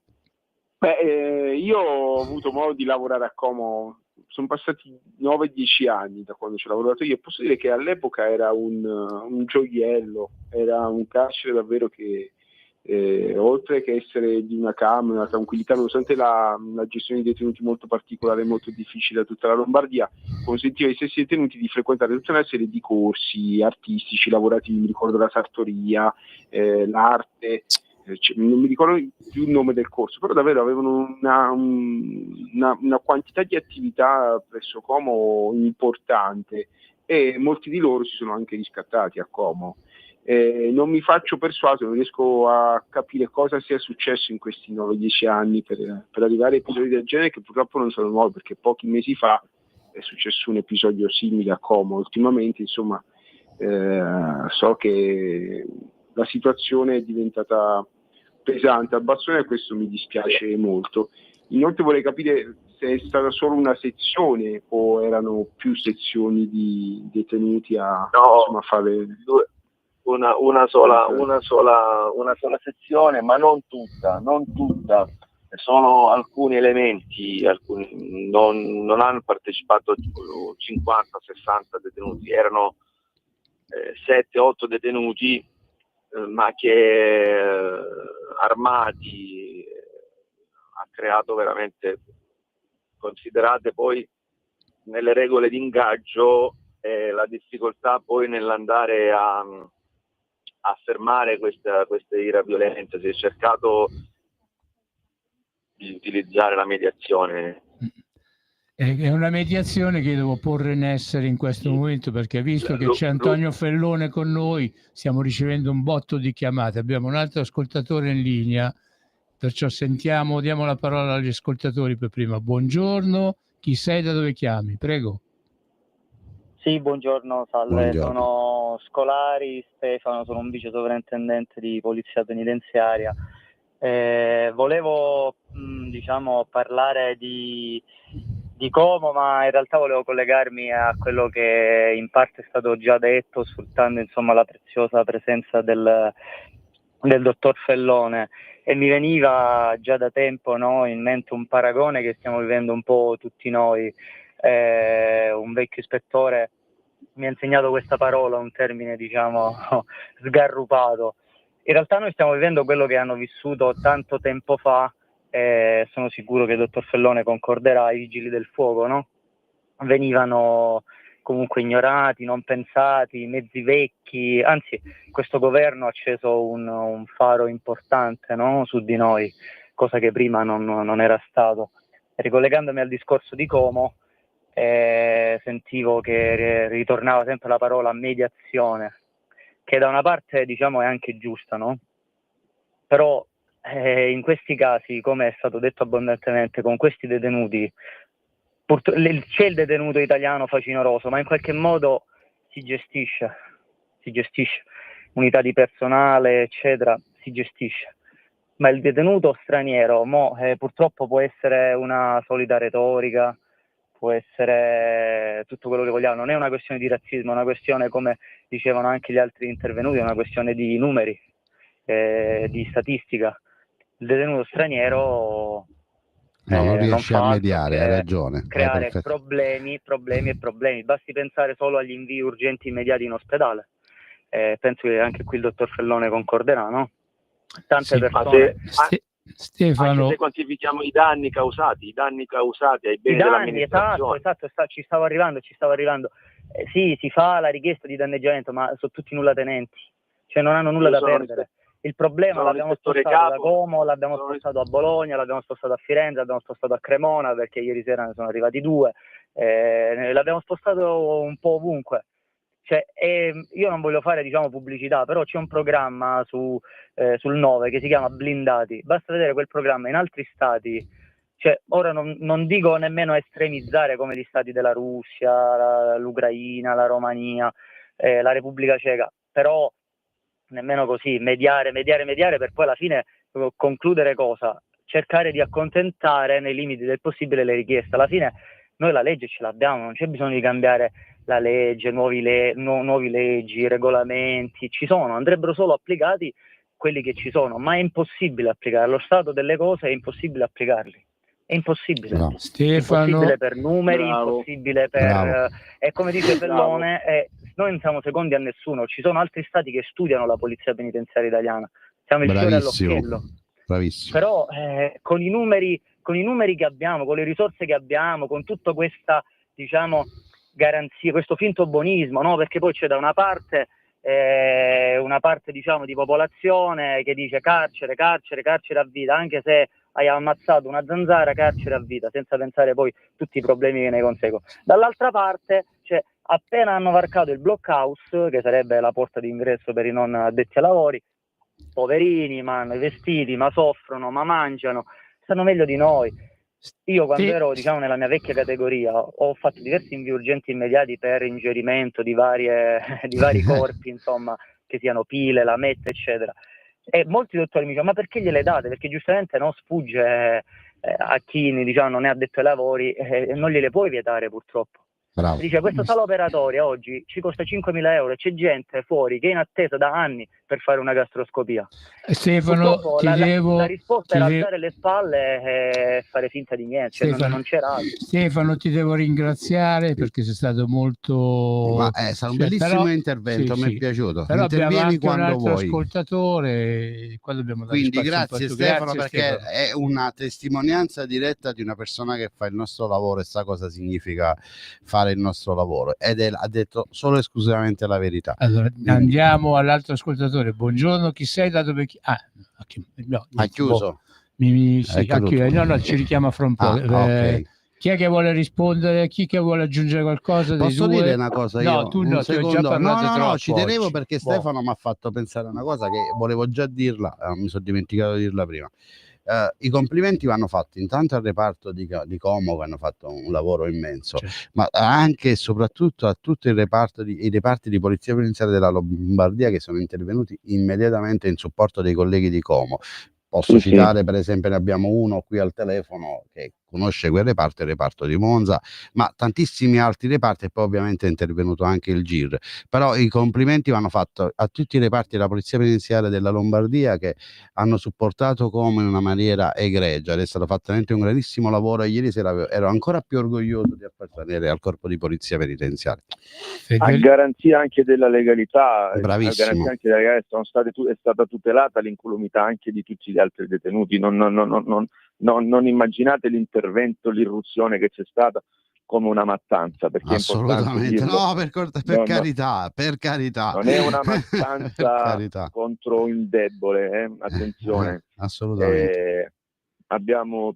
[SPEAKER 4] Io ho avuto modo di lavorare a Como, sono passati 9-10 anni da quando ci ho lavorato io, posso dire che all'epoca era un gioiello, era un carcere davvero che oltre che essere di una calma, una tranquillità, nonostante la gestione dei detenuti molto particolare e molto difficile da tutta la Lombardia, consentiva ai stessi detenuti di frequentare tutta una serie di corsi artistici, lavorativi, mi ricordo la sartoria, l'arte, non mi ricordo più il nome del corso, però davvero avevano una quantità di attività presso Como importante, e molti di loro si sono anche riscattati a Como. Non mi faccio persuaso, non riesco a capire cosa sia successo in questi 9-10 anni per arrivare a episodi del genere, che purtroppo non sono nuovi, perché pochi mesi fa è successo un episodio simile a Como. Ultimamente, insomma, so che la situazione è diventata pesante al Bassone, e questo mi dispiace molto. Inoltre vorrei capire se è stata solo una sezione o erano più sezioni di detenuti a fare
[SPEAKER 5] una sola sezione, ma non tutta, solo alcuni elementi, non hanno partecipato 50-60 detenuti, erano 7-8 detenuti, ma che armati ha creato veramente, considerate poi nelle regole di ingaggio la difficoltà poi nell'andare a fermare queste ira violenza. Si è cercato di utilizzare la mediazione.
[SPEAKER 2] È una mediazione che devo porre in essere in questo momento, perché visto che c'è Antonio Fellone con noi, stiamo ricevendo un botto di chiamate. Abbiamo un altro ascoltatore in linea, perciò diamo la parola agli ascoltatori per prima. Buongiorno, chi sei, da dove chiami? Prego.
[SPEAKER 8] Sì, buongiorno, salve.
[SPEAKER 3] Buongiorno.
[SPEAKER 8] Sono Scolari Stefano, sono un vice sovrintendente di polizia penitenziaria. Volevo parlare di Como, ma in realtà volevo collegarmi a quello che in parte è stato già detto, sfruttando la preziosa presenza del dottor Fellone, e mi veniva già da tempo in mente un paragone che stiamo vivendo un po' tutti noi. Un vecchio ispettore mi ha insegnato questa parola, un termine sgarrupato. In realtà noi stiamo vivendo quello che hanno vissuto tanto tempo fa, sono sicuro che il dottor Fellone concorderà, i vigili del fuoco, no? Venivano comunque ignorati, non pensati, mezzi vecchi. Anzi, questo governo ha acceso un faro importante, no? Su di noi, cosa che prima non era stato. Ricollegandomi al discorso di Como, sentivo che ritornava sempre la parola mediazione, che da una parte diciamo è anche giusta, no? Però in questi casi, come è stato detto abbondantemente, con questi detenuti, c'è il detenuto italiano facinoroso, ma in qualche modo si gestisce, unità di personale, eccetera, si gestisce. Ma il detenuto straniero, purtroppo può essere una solita retorica, può essere tutto quello che vogliamo, non è una questione di razzismo, è una questione, come dicevano anche gli altri intervenuti, è una questione di numeri, di statistica. Il detenuto straniero
[SPEAKER 3] non riesce
[SPEAKER 8] non
[SPEAKER 3] a
[SPEAKER 8] fa
[SPEAKER 3] mediare, hai ragione.
[SPEAKER 8] creare problemi. Basti pensare solo agli invii urgenti immediati in ospedale. Penso che anche qui il dottor Fellone concorderà, no? Tante persone.
[SPEAKER 2] Stefano,
[SPEAKER 5] anche se quantifichiamo i danni causati ai beni dell'amministrazione.
[SPEAKER 8] Esatto, ci stavo arrivando. Sì, si fa la richiesta di danneggiamento, ma sono tutti nullatenenti, cioè non hanno nulla da perdere. Il problema l'abbiamo spostato da Como, l'abbiamo spostato a Bologna, l'abbiamo spostato a Firenze, l'abbiamo spostato a Cremona, perché ieri sera ne sono arrivati 2, l'abbiamo spostato un po' ovunque. Cioè, io non voglio fare pubblicità, però c'è un programma sul 9 che si chiama Blindati. Basta vedere quel programma in altri stati. Cioè, ora non dico nemmeno estremizzare come gli stati della Russia, l'Ucraina, la Romania, la Repubblica Ceca, però nemmeno così, mediare per poi alla fine concludere cosa? Cercare di accontentare nei limiti del possibile le richieste. Alla fine noi la legge ce l'abbiamo, non c'è bisogno di cambiare la legge, nuovi leggi, regolamenti, ci sono, andrebbero solo applicati quelli che ci sono, ma è impossibile applicare, allo stato delle cose è impossibile applicarli. È impossibile.
[SPEAKER 3] Bravo.
[SPEAKER 2] Stefano,
[SPEAKER 8] impossibile per numeri,
[SPEAKER 4] Bravo.
[SPEAKER 8] impossibile per... E come dice Fellone, noi non siamo secondi a nessuno, ci sono altri stati che studiano la polizia penitenziaria italiana, siamo il fiore all'occhiello.
[SPEAKER 3] Bravissimo.
[SPEAKER 8] Però con i numeri che abbiamo, con le risorse che abbiamo, con tutta questa garanzia, questo finto buonismo, no? Perché poi c'è da una parte di popolazione che dice carcere a vita, anche se hai ammazzato una zanzara, carcere a vita, senza pensare poi tutti i problemi che ne conseguono. Dall'altra parte, appena hanno varcato il blockhouse, che sarebbe la porta d'ingresso per i non addetti ai lavori, poverini, ma hanno i vestiti, ma soffrono, ma mangiano, stanno meglio di noi. Io quando ero nella mia vecchia categoria ho fatto diversi invii urgenti immediati per ingerimento di vari corpi, insomma, che siano pile, lamette, eccetera. E molti dottori mi dicono: ma perché gliele date? Perché giustamente non sfugge a chi non è addetto ai lavori, non gliele puoi vietare purtroppo.
[SPEAKER 3] Bravo.
[SPEAKER 8] Dice: questa sala operatoria oggi ci costa 5.000 euro, c'è gente fuori che è in attesa da anni per fare una gastroscopia.
[SPEAKER 2] Stefano,
[SPEAKER 8] la risposta era alzare le spalle e fare finta di niente, non c'era altro.
[SPEAKER 2] Stefano, ti devo ringraziare perché sei stato molto...
[SPEAKER 3] è stato un bellissimo intervento, mi è piaciuto.
[SPEAKER 2] Però abbiamo anche un altro
[SPEAKER 3] vuoi.
[SPEAKER 2] ascoltatore, qua dobbiamo dare
[SPEAKER 3] Quindi
[SPEAKER 2] spazio
[SPEAKER 3] grazie Stefano,
[SPEAKER 2] grazie,
[SPEAKER 3] perché
[SPEAKER 2] Stefano.
[SPEAKER 3] è una testimonianza diretta di una persona che fa il nostro lavoro e sa cosa significa fare il nostro lavoro, ha detto solo esclusivamente la verità.
[SPEAKER 2] Allora andiamo all'altro ascoltatore. Buongiorno, chi sei, da dove
[SPEAKER 3] ha chiuso?
[SPEAKER 2] No, ci richiama fra un po'.
[SPEAKER 3] Okay.
[SPEAKER 2] Chi è che vuole rispondere? Chi che vuole aggiungere qualcosa?
[SPEAKER 3] Posso dire una cosa io?
[SPEAKER 2] No, tu no,
[SPEAKER 3] secondo...
[SPEAKER 2] tu hai già parlato
[SPEAKER 3] no, ci tenevo
[SPEAKER 2] oggi.
[SPEAKER 3] perché Stefano mi ha fatto pensare a una cosa che volevo già dirla, mi sono dimenticato di dirla prima. I complimenti vanno fatti intanto al reparto di Como, che hanno fatto un lavoro immenso, ma anche e soprattutto a tutti i reparti di polizia penitenziaria della Lombardia, che sono intervenuti immediatamente in supporto dei colleghi di Como. Posso citare, per esempio, ne abbiamo uno qui al telefono che conosce quel reparto, il reparto di Monza, ma tantissimi altri reparti, e poi ovviamente è intervenuto anche il GIR. Però i complimenti vanno fatti a tutti i reparti della polizia penitenziaria della Lombardia, che hanno supportato Como in una maniera egregia. È stato fatto veramente un grandissimo lavoro e ieri sera ero ancora più orgoglioso di appartenere al corpo di polizia penitenziaria.
[SPEAKER 5] A garanzia anche della legalità,
[SPEAKER 3] bravissimo.
[SPEAKER 5] È stata tutelata l'incolumità anche di tutti gli altri detenuti. Non immaginate l'intervento, l'irruzione che c'è stata come una mattanza, perché
[SPEAKER 3] assolutamente
[SPEAKER 5] è
[SPEAKER 3] no, per carità,
[SPEAKER 5] non è una mattanza
[SPEAKER 3] carità.
[SPEAKER 5] contro il debole, attenzione.
[SPEAKER 3] Assolutamente.
[SPEAKER 5] Abbiamo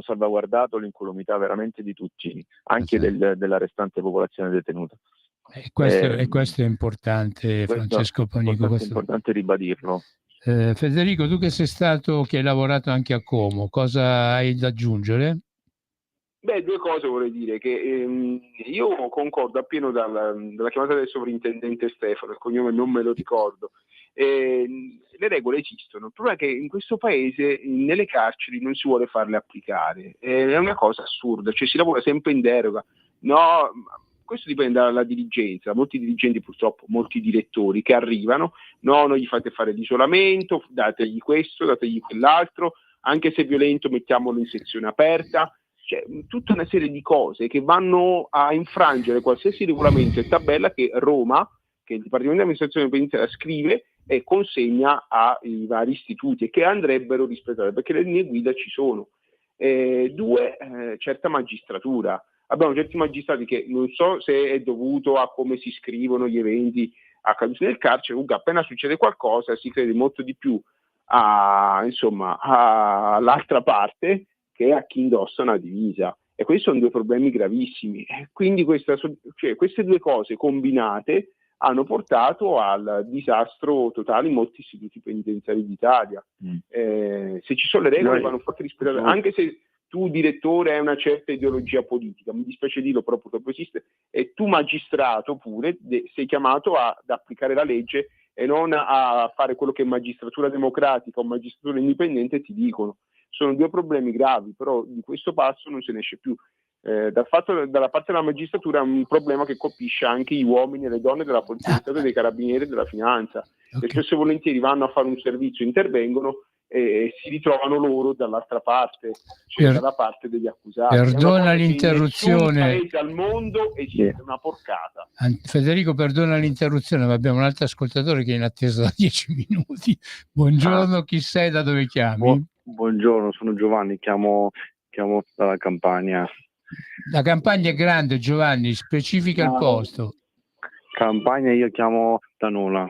[SPEAKER 5] salvaguardato l'incolumità veramente di tutti, anche
[SPEAKER 3] Sì.
[SPEAKER 5] della restante popolazione detenuta.
[SPEAKER 2] E questo è importante, Francesco Panico.
[SPEAKER 5] Questo è importante ribadirlo.
[SPEAKER 2] Federico, tu che hai lavorato anche a Como, cosa hai da aggiungere?
[SPEAKER 4] Beh, due cose vorrei dire, che io concordo appieno dalla chiamata del sovrintendente Stefano, il cognome non me lo ricordo. Le regole esistono, il problema è che in questo paese nelle carceri non si vuole farle applicare, è una cosa assurda, cioè si lavora sempre in deroga. No, questo dipende dalla dirigenza, molti dirigenti purtroppo, molti direttori che arrivano, no, non gli fate fare l'isolamento, dategli questo, dategli quell'altro, anche se è violento mettiamolo in sezione aperta. Cioè, tutta una serie di cose che vanno a infrangere qualsiasi regolamento e tabella che Roma, che il Dipartimento di Amministrazione Penitenziaria scrive e consegna ai vari istituti e che andrebbero rispettate, perché le linee guida ci sono. Certa magistratura. Abbiamo certi magistrati che non so se è dovuto a come si scrivono gli eventi accaduti nel carcere, comunque appena succede qualcosa si crede molto di più all'altra parte che a chi indossa una divisa, e questi sono due problemi gravissimi. Quindi queste due cose combinate hanno portato al disastro totale in molti istituti penitenziari d'Italia. Se ci sono le regole vanno fatte rispettare, anche se tu direttore hai una certa ideologia politica, mi dispiace dirlo, però purtroppo esiste, e tu magistrato pure sei chiamato ad applicare la legge e non a fare quello che magistratura democratica o magistratura indipendente ti dicono. Sono due problemi gravi, però di questo passo non se ne esce più. Dalla parte della magistratura è un problema che colpisce anche gli uomini e le donne della polizia di Stato, dei carabinieri e della finanza, che spesso e volentieri vanno a fare un servizio, intervengono e si ritrovano loro dall'altra parte, cioè dalla parte degli accusati.
[SPEAKER 2] Perdona l'interruzione.
[SPEAKER 4] In nessun paese al mondo esiste una porcata.
[SPEAKER 2] Federico, perdona l'interruzione, ma abbiamo un altro ascoltatore che è in attesa da 10 minuti. Buongiorno, chi sei, da dove chiami?
[SPEAKER 12] Buongiorno, sono Giovanni, chiamo dalla Campania.
[SPEAKER 2] La Campania è grande, Giovanni, specifica il posto.
[SPEAKER 12] Campania, io chiamo da Nola.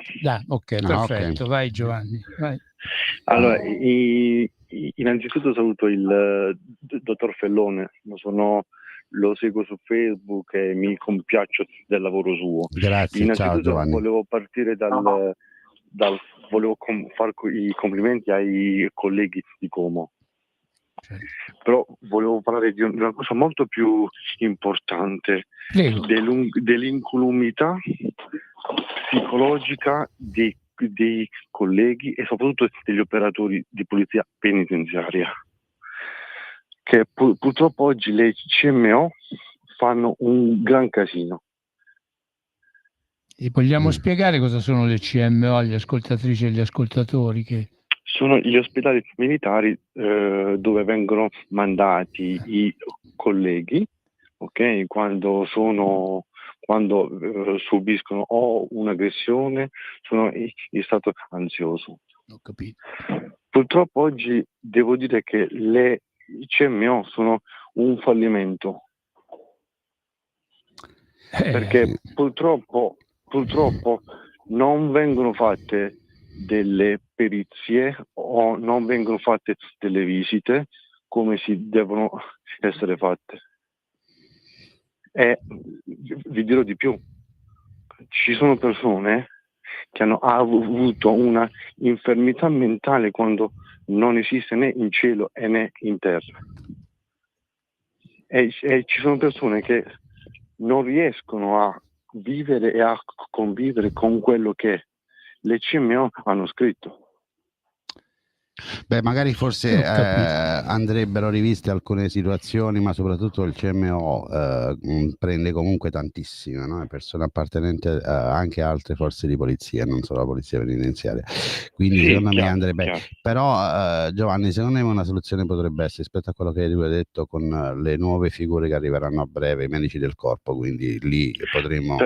[SPEAKER 2] Ok, perfetto,
[SPEAKER 3] ok.
[SPEAKER 2] Vai Giovanni. Vai.
[SPEAKER 12] Allora, innanzitutto saluto il dottor Fellone, lo seguo su Facebook e mi compiaccio del lavoro suo.
[SPEAKER 3] Grazie, ciao Giovanni.
[SPEAKER 12] Volevo partire volevo fare i complimenti ai colleghi di Como. Però volevo parlare di una cosa molto più importante, dell'incolumità psicologica dei colleghi e soprattutto degli operatori di polizia penitenziaria, che purtroppo oggi le CMO fanno un gran casino.
[SPEAKER 2] E vogliamo spiegare cosa sono le CMO agli ascoltatrici e agli ascoltatori?
[SPEAKER 12] Sono gli ospedali militari dove vengono mandati i colleghi, ok? Quando subiscono o un'aggressione, sono in stato ansioso.
[SPEAKER 2] Ho capito.
[SPEAKER 12] Purtroppo oggi devo dire che le CMO sono un fallimento, perché purtroppo non vengono fatte delle perizie o non vengono fatte delle visite come si devono essere fatte. E vi dirò di più, ci sono persone che hanno avuto una infermità mentale quando non esiste né in cielo né in terra, e ci sono persone che non riescono a vivere e a convivere con quello che le CMO hanno scritto.
[SPEAKER 3] Beh, magari forse andrebbero riviste alcune situazioni, ma soprattutto il CMO prende comunque tantissime, no? Persone appartenenti anche a altre forze di polizia, non solo la polizia penitenziaria. Quindi secondo me andrebbe. Chiaro. Però Giovanni, secondo me una soluzione potrebbe essere, rispetto a quello che tu hai detto, con le nuove figure che arriveranno a breve, i medici del corpo, quindi lì potremo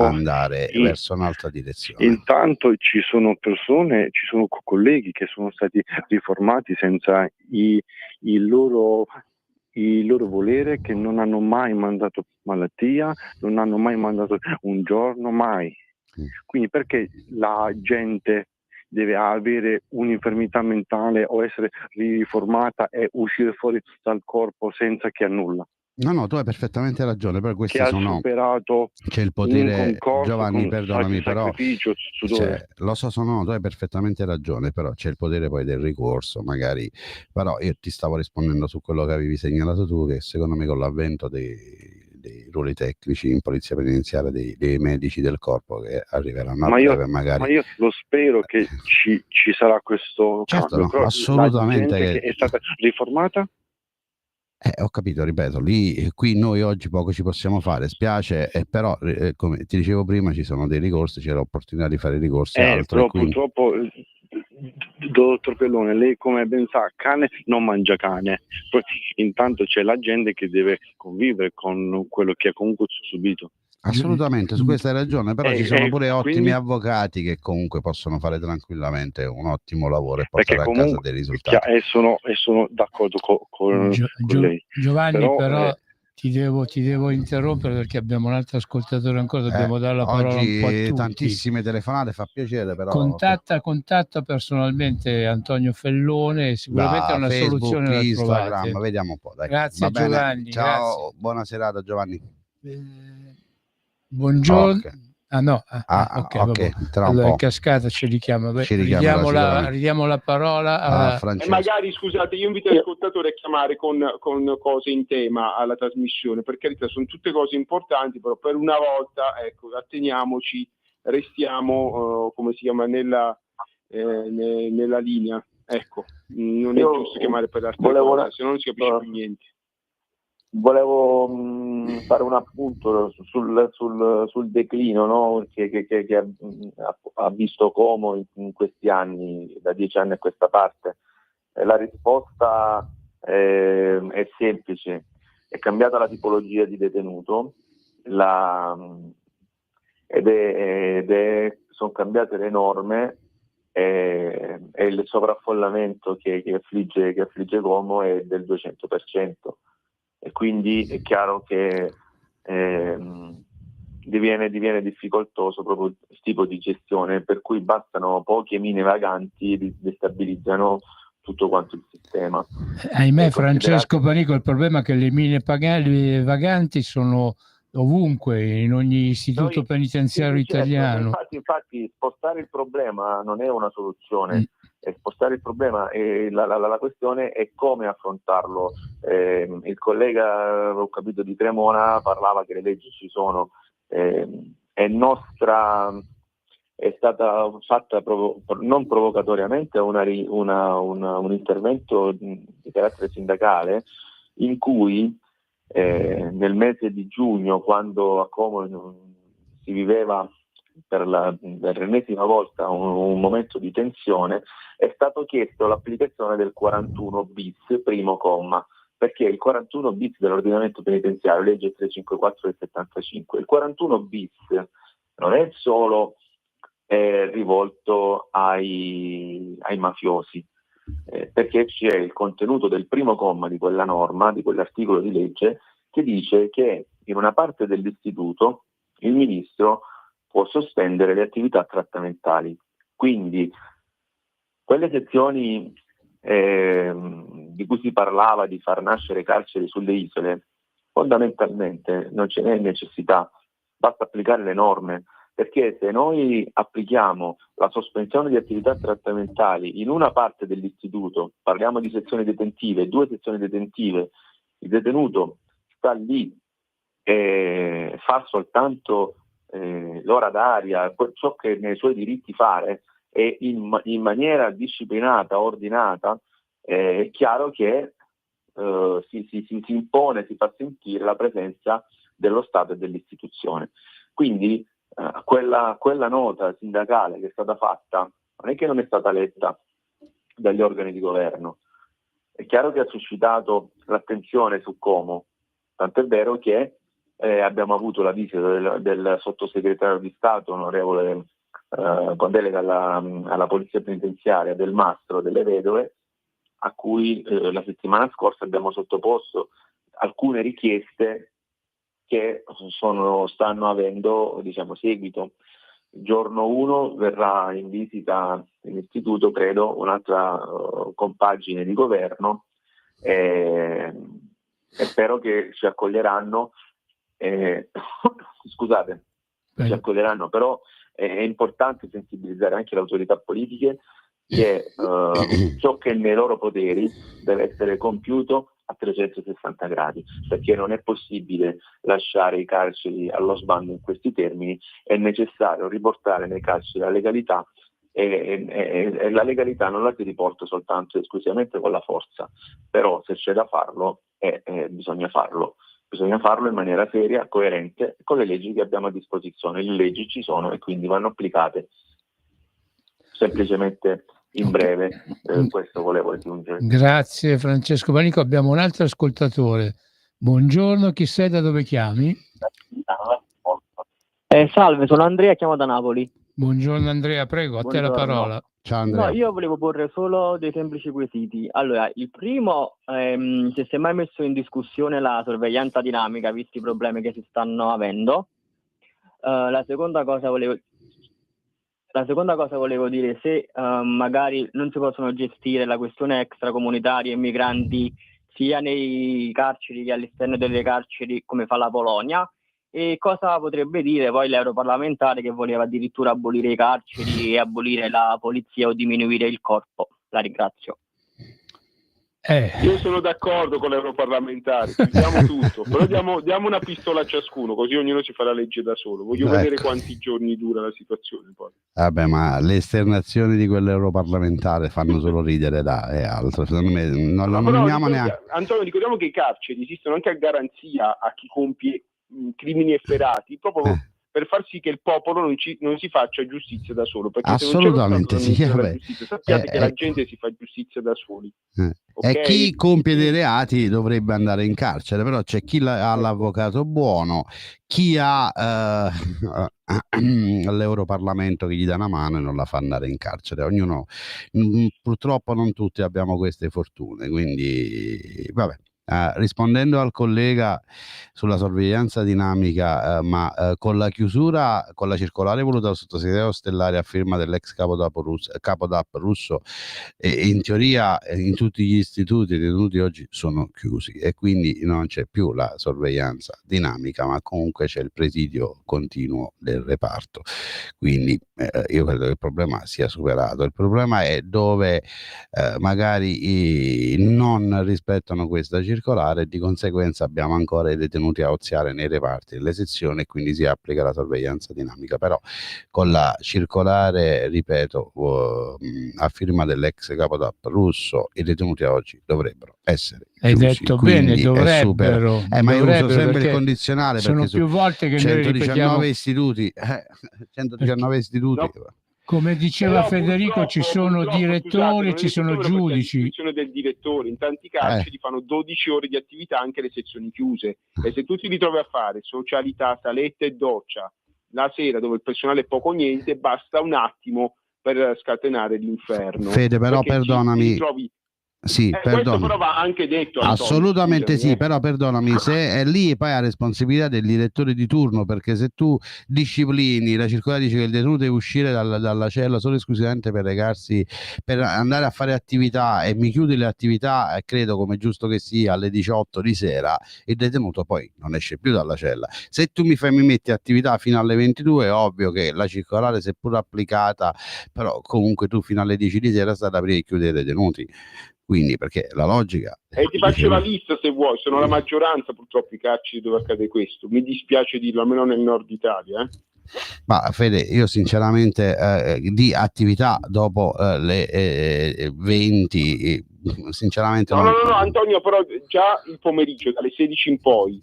[SPEAKER 3] andare verso un'altra direzione.
[SPEAKER 12] Intanto ci sono colleghi che sono stati riformati senza i loro il loro volere, che non hanno mai mandato malattia, non hanno mai mandato un giorno, mai. Quindi perché la gente deve avere un'infermità mentale o essere riformata e uscire fuori dal corpo senza che annulla?
[SPEAKER 3] No, tu hai perfettamente ragione, però questi
[SPEAKER 12] Che ha
[SPEAKER 3] sono...
[SPEAKER 12] superato
[SPEAKER 3] C'è il
[SPEAKER 12] un
[SPEAKER 3] potere,
[SPEAKER 12] concorso
[SPEAKER 3] Giovanni,
[SPEAKER 12] con
[SPEAKER 3] perdonami, però
[SPEAKER 12] sacrificio, sudore.
[SPEAKER 3] lo so, tu hai perfettamente ragione, però c'è il potere poi del ricorso, magari. Però io ti stavo rispondendo su quello che avevi segnalato tu, che secondo me con l'avvento dei ruoli tecnici in polizia penitenziaria, dei medici del corpo che arriveranno a breve, magari.
[SPEAKER 12] Ma io lo spero che ci sarà questo
[SPEAKER 3] Certo,
[SPEAKER 12] cambio,
[SPEAKER 3] no,
[SPEAKER 12] però
[SPEAKER 3] assolutamente
[SPEAKER 12] la gente che è stata riformata.
[SPEAKER 3] Ho capito, ripeto, qui noi oggi poco ci possiamo fare, spiace, però come ti dicevo prima ci sono dei ricorsi, c'è l'opportunità di fare ricorsi e altro.
[SPEAKER 12] Però
[SPEAKER 3] E quindi...
[SPEAKER 12] purtroppo, dottor Pellone, lei come ben sa, cane non mangia cane. Poi, intanto c'è la gente che deve convivere con quello che ha comunque subito.
[SPEAKER 3] Assolutamente, su questa hai ragione, però ci sono pure ottimi
[SPEAKER 12] quindi,
[SPEAKER 3] avvocati che comunque possono fare tranquillamente un ottimo lavoro e portare a casa dei risultati.
[SPEAKER 12] E sono d'accordo con lei.
[SPEAKER 2] Giovanni, però ti devo interrompere perché abbiamo un altro ascoltatore ancora, dobbiamo dare la parola un po' a tutti.
[SPEAKER 3] Tantissime telefonate, fa piacere, però
[SPEAKER 2] contatta personalmente Antonio Fellone, sicuramente una
[SPEAKER 3] Facebook,
[SPEAKER 2] soluzione la
[SPEAKER 3] Instagram,
[SPEAKER 2] trovate.
[SPEAKER 3] vediamo un po', dai.
[SPEAKER 2] Grazie
[SPEAKER 3] Va bene.
[SPEAKER 2] Giovanni,
[SPEAKER 3] ciao,
[SPEAKER 2] grazie.
[SPEAKER 3] Buona serata Giovanni.
[SPEAKER 2] Buongiorno.
[SPEAKER 3] Okay.
[SPEAKER 2] Ok,
[SPEAKER 3] tra un
[SPEAKER 2] allora
[SPEAKER 3] po'.
[SPEAKER 2] in cascata ci richiama.
[SPEAKER 3] richiamerà
[SPEAKER 2] Ridiamo la parola a
[SPEAKER 3] Francesco.
[SPEAKER 4] E magari, scusate, io invito l'ascoltatore a chiamare con cose in tema alla trasmissione, per carità, sono tutte cose importanti, però per una volta, ecco, atteniamoci, restiamo, come si chiama, nella linea, ecco, non è giusto chiamare per altre cose, se no non si capisce più niente.
[SPEAKER 13] Volevo fare un appunto sul declino, no? che ha visto Como in questi anni, da 10 anni a questa parte. La risposta è semplice: è cambiata la tipologia di detenuto sono cambiate le norme e il sovraffollamento che affligge Como è del 200%. E quindi è chiaro che diviene difficoltoso proprio il tipo di gestione, per cui bastano poche mine vaganti, destabilizzano tutto quanto il sistema.
[SPEAKER 2] Ahimè, Francesco Panico, il problema è che le mine vaganti sono ovunque, in ogni istituto penitenziario italiano.
[SPEAKER 13] Infatti spostare il problema non è una soluzione. Spostare il problema e la questione è come affrontarlo. Il collega, ho capito, di Cremona parlava che le leggi ci sono, è stata fatta non provocatoriamente un intervento di carattere sindacale in cui nel mese di giugno, quando a Como si viveva per l'ennesima volta un momento di tensione, è stato chiesto l'applicazione del 41 bis primo comma, perché il 41 bis dell'ordinamento penitenziario, legge 354 del 75, il 41 bis non è solo rivolto ai mafiosi, perché c'è il contenuto del primo comma di quella norma, di quell'articolo di legge, che dice che in una parte dell'istituto il ministro può sospendere le attività trattamentali. Quindi quelle sezioni di cui si parlava di far nascere carceri sulle isole, fondamentalmente non ce n'è necessità, basta applicare le norme, perché se noi applichiamo la sospensione di attività trattamentali in una parte dell'istituto, parliamo di sezioni detentive, 2 sezioni detentive, il detenuto sta lì e fa soltanto l'ora d'aria, ciò che nei suoi diritti fare, e in maniera disciplinata, ordinata, è chiaro che si impone, si fa sentire la presenza dello Stato e dell'istituzione. Quindi quella nota sindacale che è stata fatta non è che non è stata letta dagli organi di governo, è chiaro che ha suscitato l'attenzione su Como, tant'è vero che abbiamo avuto la visita del sottosegretario di Stato, onorevole con delega alla polizia penitenziaria, del Mastro delle Vedove, a cui la settimana scorsa abbiamo sottoposto alcune richieste che stanno avendo, diciamo, seguito. Giorno 1 verrà in visita all'istituto, credo, un'altra compagine di governo, e spero che ci accoglieranno. Scusate, ci accoglieranno, però è importante sensibilizzare anche le autorità politiche che ciò che è nei loro poteri deve essere compiuto a 360 gradi, perché non è possibile lasciare i carceri allo sbando in questi termini. È necessario riportare nei carceri la legalità, e la legalità non la si riporta soltanto e esclusivamente con la forza, però se c'è da farlo bisogna farlo in maniera seria, coerente con le leggi che abbiamo a disposizione. Le leggi ci sono e quindi vanno applicate. Semplicemente in breve, questo volevo aggiungere.
[SPEAKER 2] Grazie Francesco Panico. Abbiamo un altro ascoltatore. Buongiorno, chi sei, da dove chiami?
[SPEAKER 14] Salve, sono Andrea, chiamo da Napoli.
[SPEAKER 2] Buongiorno Andrea, prego, a te la parola.
[SPEAKER 3] Ciao Andrea.
[SPEAKER 14] No, io volevo porre solo dei semplici quesiti. Allora, il primo, se si è mai messo in discussione la sorveglianza dinamica, visti i problemi che si stanno avendo. La seconda cosa volevo dire, se magari non si possono gestire la questione extracomunitaria e migranti sia nei carceri che all'esterno delle carceri, come fa la Polonia, e cosa potrebbe dire poi l'europarlamentare che voleva addirittura abolire i carceri e abolire la polizia o diminuire il corpo. La ringrazio.
[SPEAKER 4] Io sono d'accordo con l'europarlamentare, chiudiamo tutto, però diamo una pistola a ciascuno, così ognuno si fa la legge da solo. Voglio vedere quanti giorni dura la situazione poi.
[SPEAKER 3] Vabbè, ma le esternazioni di quell'europarlamentare fanno solo ridere e altro. Secondo me non lo nominiamo neanche.
[SPEAKER 4] Antonio, ricordiamo che i carceri esistono anche a garanzia a chi compie crimini efferati, proprio per far sì che il popolo non si faccia giustizia da solo, perché
[SPEAKER 3] assolutamente
[SPEAKER 4] se non c'è giustizia, sappiate che la gente si fa giustizia da soli.
[SPEAKER 3] Okay? E chi compie dei reati dovrebbe andare in carcere, però c'è chi ha l'avvocato buono, chi ha l'Europarlamento che gli dà una mano e non la fa andare in carcere. Ognuno, purtroppo non tutti abbiamo queste fortune, quindi vabbè. Rispondendo al collega sulla sorveglianza dinamica, con la chiusura, con la circolare voluta dal sottosegretario Ostellari a firma dell'ex capo DAP Russo, in teoria in tutti gli istituti i detenuti oggi sono chiusi e quindi non c'è più la sorveglianza dinamica, ma comunque c'è il presidio continuo del reparto. Quindi io credo che il problema sia superato. Il problema è dove magari non rispettano questa circolare e di conseguenza abbiamo ancora i detenuti a oziare nei reparti delle sezioni e quindi si applica la sorveglianza dinamica. Però con la circolare, ripeto, a firma dell'ex capo DAP Russo, i detenuti oggi dovrebbero essere chiusi.
[SPEAKER 2] Hai detto bene, dovrebbero.
[SPEAKER 3] Ma io uso sempre il condizionale
[SPEAKER 2] sono
[SPEAKER 3] perché
[SPEAKER 2] più volte che
[SPEAKER 3] 119 istituti 119 istituti.
[SPEAKER 2] No. Come diceva Federico, ci sono direttori e ci sono giudici.
[SPEAKER 4] La funzione del direttore in tanti carceri fanno 12 ore di attività anche le sezioni chiuse, e se tu ti ritrovi a fare socialità, saletta e doccia la sera dove il personale è poco o niente, basta un attimo per scatenare l'inferno.
[SPEAKER 3] Fede, però perdonami. Sì,
[SPEAKER 4] questo però va anche detto, Antonio,
[SPEAKER 3] assolutamente sì, però perdonami, se è lì poi ha responsabilità del direttore di turno, perché se tu disciplini, la circolare dice che il detenuto deve uscire dalla cella solo e esclusivamente per recarsi, per andare a fare attività, e mi chiudi le attività, credo come giusto che sia, alle 18 di sera, il detenuto poi non esce più dalla cella. Se tu mi metti attività fino alle 22, è ovvio che la circolare, seppur applicata, però comunque tu fino alle 10 di sera stai ad aprire e chiudere i detenuti. Quindi, perché la logica...
[SPEAKER 4] E ti faccio la lista se vuoi, sono la maggioranza purtroppo i carceri dove accade questo, mi dispiace dirlo, almeno nel nord Italia.
[SPEAKER 3] Ma Fede, io sinceramente di attività dopo le 20, sinceramente...
[SPEAKER 4] No, Antonio, però già il pomeriggio, dalle 16 in poi,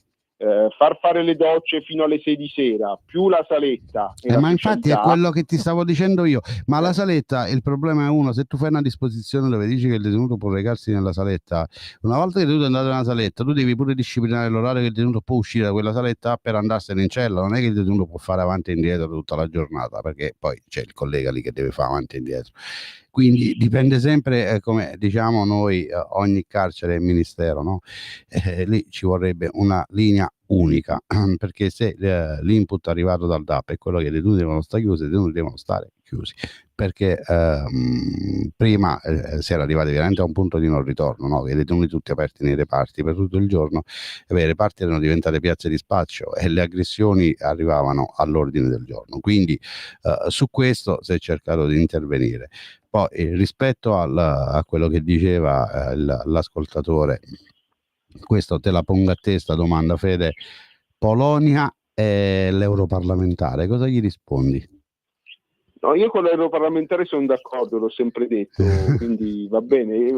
[SPEAKER 4] far fare le docce fino alle 6 di sera, più la saletta.
[SPEAKER 3] Ma infatti è quello che ti stavo dicendo io, ma la saletta, il problema è uno, se tu fai una disposizione dove dici che il detenuto può recarsi nella saletta, una volta che il detenuto è andato nella saletta, tu devi pure disciplinare l'orario che il detenuto può uscire da quella saletta per andarsene in cella. Non è che il detenuto può fare avanti e indietro tutta la giornata, perché poi c'è il collega lì che deve fare avanti e indietro. Quindi dipende sempre, come diciamo noi, ogni carcere è ministero, no? Lì ci vorrebbe una linea unica, perché se l'input arrivato dal DAP è quello che i detenuti devono stare chiusi, i detenuti devono stare chiusi, perché prima si era arrivati veramente a un punto di non ritorno, no? I detenuti tutti aperti nei reparti per tutto il giorno, i reparti erano diventate piazze di spaccio e le aggressioni arrivavano all'ordine del giorno, quindi su questo si è cercato di intervenire. Poi rispetto a quello che diceva l'ascoltatore, questo te la pongo a te sta domanda, Fede. Polonia e l'europarlamentare, cosa gli rispondi?
[SPEAKER 4] No, io con l'europarlamentare sono d'accordo, l'ho sempre detto, quindi va bene.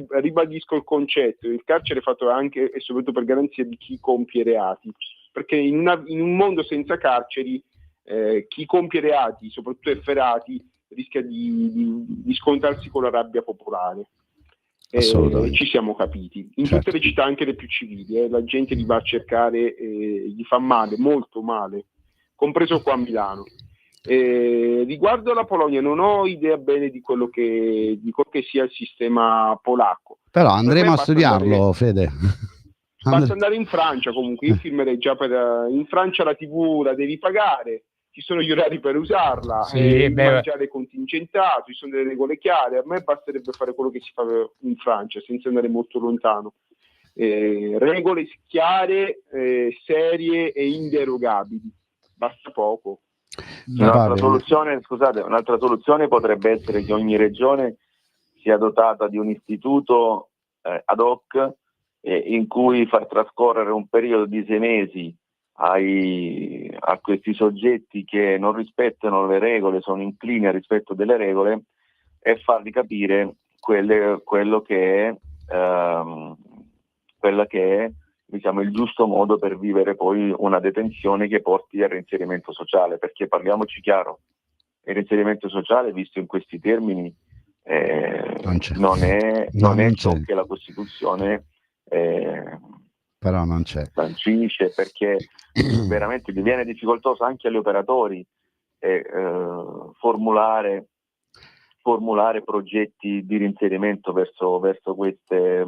[SPEAKER 4] Ribadisco il concetto: il carcere è fatto anche e soprattutto per garanzia di chi compie reati, perché in un mondo senza carceri chi compie reati, soprattutto efferati, rischia di scontrarsi con la rabbia popolare. Ci siamo capiti. In tutte le città, anche le più civili, la gente li va a cercare, gli fa male, molto male, compreso qua a Milano. Riguardo la Polonia non ho idea bene di quello che sia il sistema polacco.
[SPEAKER 3] Però andremo a studiarlo, Fede.
[SPEAKER 4] Basta andare in Francia, comunque io firmerei già in Francia la TV la devi pagare, ci sono gli orari per usarla, il mangiare contingentato, ci sono delle regole chiare. A me basterebbe fare quello che si fa in Francia senza andare molto lontano, regole chiare, serie e inderogabili, basta poco.
[SPEAKER 13] Un'altra soluzione potrebbe essere che ogni regione sia dotata di un istituto ad hoc in cui far trascorrere un periodo di 6 mesi a questi soggetti che non rispettano le regole, sono inclini al rispetto delle regole, e fargli capire quello che è diciamo il giusto modo per vivere poi una detenzione che porti al reinserimento sociale, perché parliamoci chiaro, il reinserimento sociale visto in questi termini non è ciò che la Costituzione
[SPEAKER 3] però non c'è,
[SPEAKER 13] sancisce, perché veramente diviene difficoltoso anche agli operatori formulare progetti di reinserimento verso queste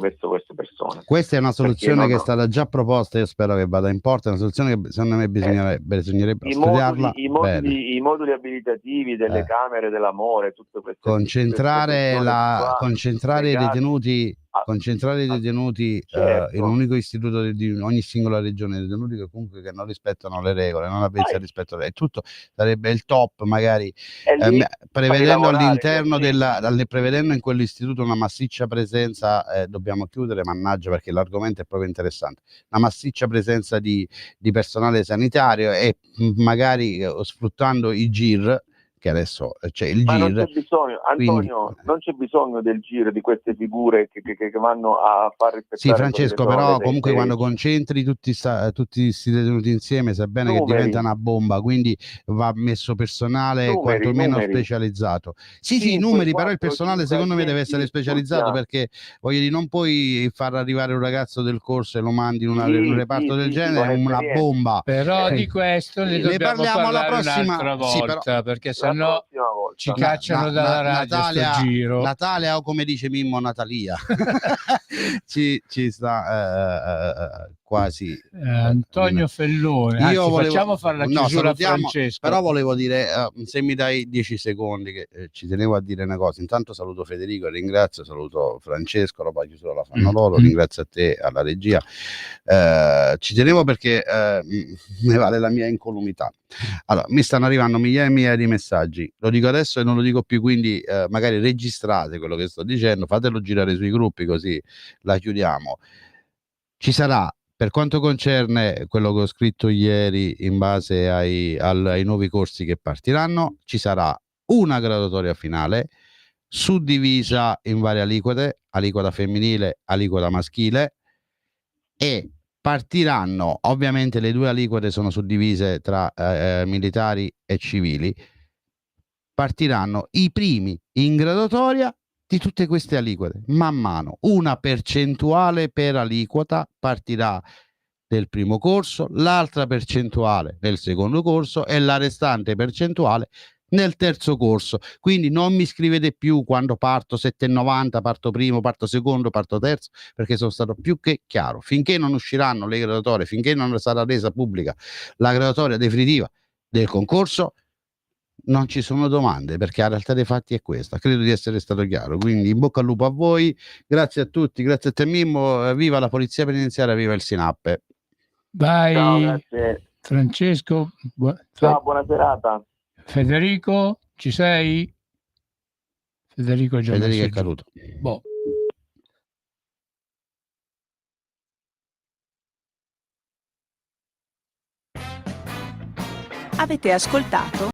[SPEAKER 13] persone.
[SPEAKER 3] Questa è una soluzione che è stata già proposta, io spero che vada in porto, è una soluzione che secondo me bisognerebbe studiarla bene.
[SPEAKER 13] I moduli abilitativi delle camere dell'amore, tutte queste
[SPEAKER 3] concentrare i detenuti in un unico istituto di ogni singola regione, detenuti che comunque che non rispettano le regole, non avvezza rispetto a tutto, sarebbe il top, magari prevedendo all'interno prevedendo in quell'istituto una massiccia presenza, dobbiamo chiudere, mannaggia, perché l'argomento è proprio interessante, una massiccia presenza di personale sanitario e magari sfruttando i GIR, che adesso c'è il GIR.
[SPEAKER 13] Non c'è bisogno, Antonio, non c'è bisogno del GIR, di queste figure che vanno a far rispettare.
[SPEAKER 3] Sì, Francesco, però comunque quando concentri tutti questi detenuti insieme, sai bene che diventa una bomba, quindi va messo personale quantomeno specializzato. Sì, i numeri, però il personale secondo me deve essere specializzato, perché voglio dire, non puoi far arrivare un ragazzo del corso e lo mandi in un reparto del genere, è una bomba.
[SPEAKER 2] Però di questo ne dobbiamo parlare un'altra volta,
[SPEAKER 3] però,
[SPEAKER 2] perché sennò ci cacciano dalla radio sto giro.
[SPEAKER 3] Natalia, o come dice Mimmo, Natalia ci sta quasi
[SPEAKER 2] Antonio Fellone. Facciamo fare la chiusura a Francesco.
[SPEAKER 3] Però volevo dire, se mi dai 10 secondi, che ci tenevo a dire una cosa. Intanto saluto Federico, ringrazio, saluto Francesco, la chiusura la fanno loro, ringrazio a te, alla regia. Ci tenevo perché ne vale la mia incolumità. Allora, mi stanno arrivando migliaia e migliaia di messaggi, lo dico adesso e non lo dico più, quindi magari registrate quello che sto dicendo, fatelo girare sui gruppi, così la chiudiamo. Ci sarà, per quanto concerne quello che ho scritto ieri in base ai nuovi corsi che partiranno, ci sarà una graduatoria finale suddivisa in varie aliquote, aliquota femminile, aliquota maschile, e partiranno, ovviamente le due aliquote sono suddivise tra militari e civili, partiranno i primi in graduatoria di tutte queste aliquote, man mano una percentuale per aliquota partirà del primo corso, l'altra percentuale del secondo corso e la restante percentuale nel terzo corso. Quindi non mi scrivete più quando parto 7,90, parto primo, parto secondo, parto terzo, perché sono stato più che chiaro. Finché non usciranno le graduatorie, finché non sarà resa pubblica la graduatoria definitiva del concorso, non ci sono domande, perché la realtà dei fatti è questa. Credo di essere stato chiaro, quindi in bocca al lupo a voi, grazie a tutti, grazie a te Mimmo, viva la polizia penitenziaria, viva il SINAP.
[SPEAKER 2] Vai.
[SPEAKER 5] Ciao, grazie.
[SPEAKER 2] Francesco,
[SPEAKER 5] Ciao, buona serata.
[SPEAKER 2] Federico, ci sei? Federico
[SPEAKER 3] è caduto.
[SPEAKER 2] Boh.
[SPEAKER 1] Avete ascoltato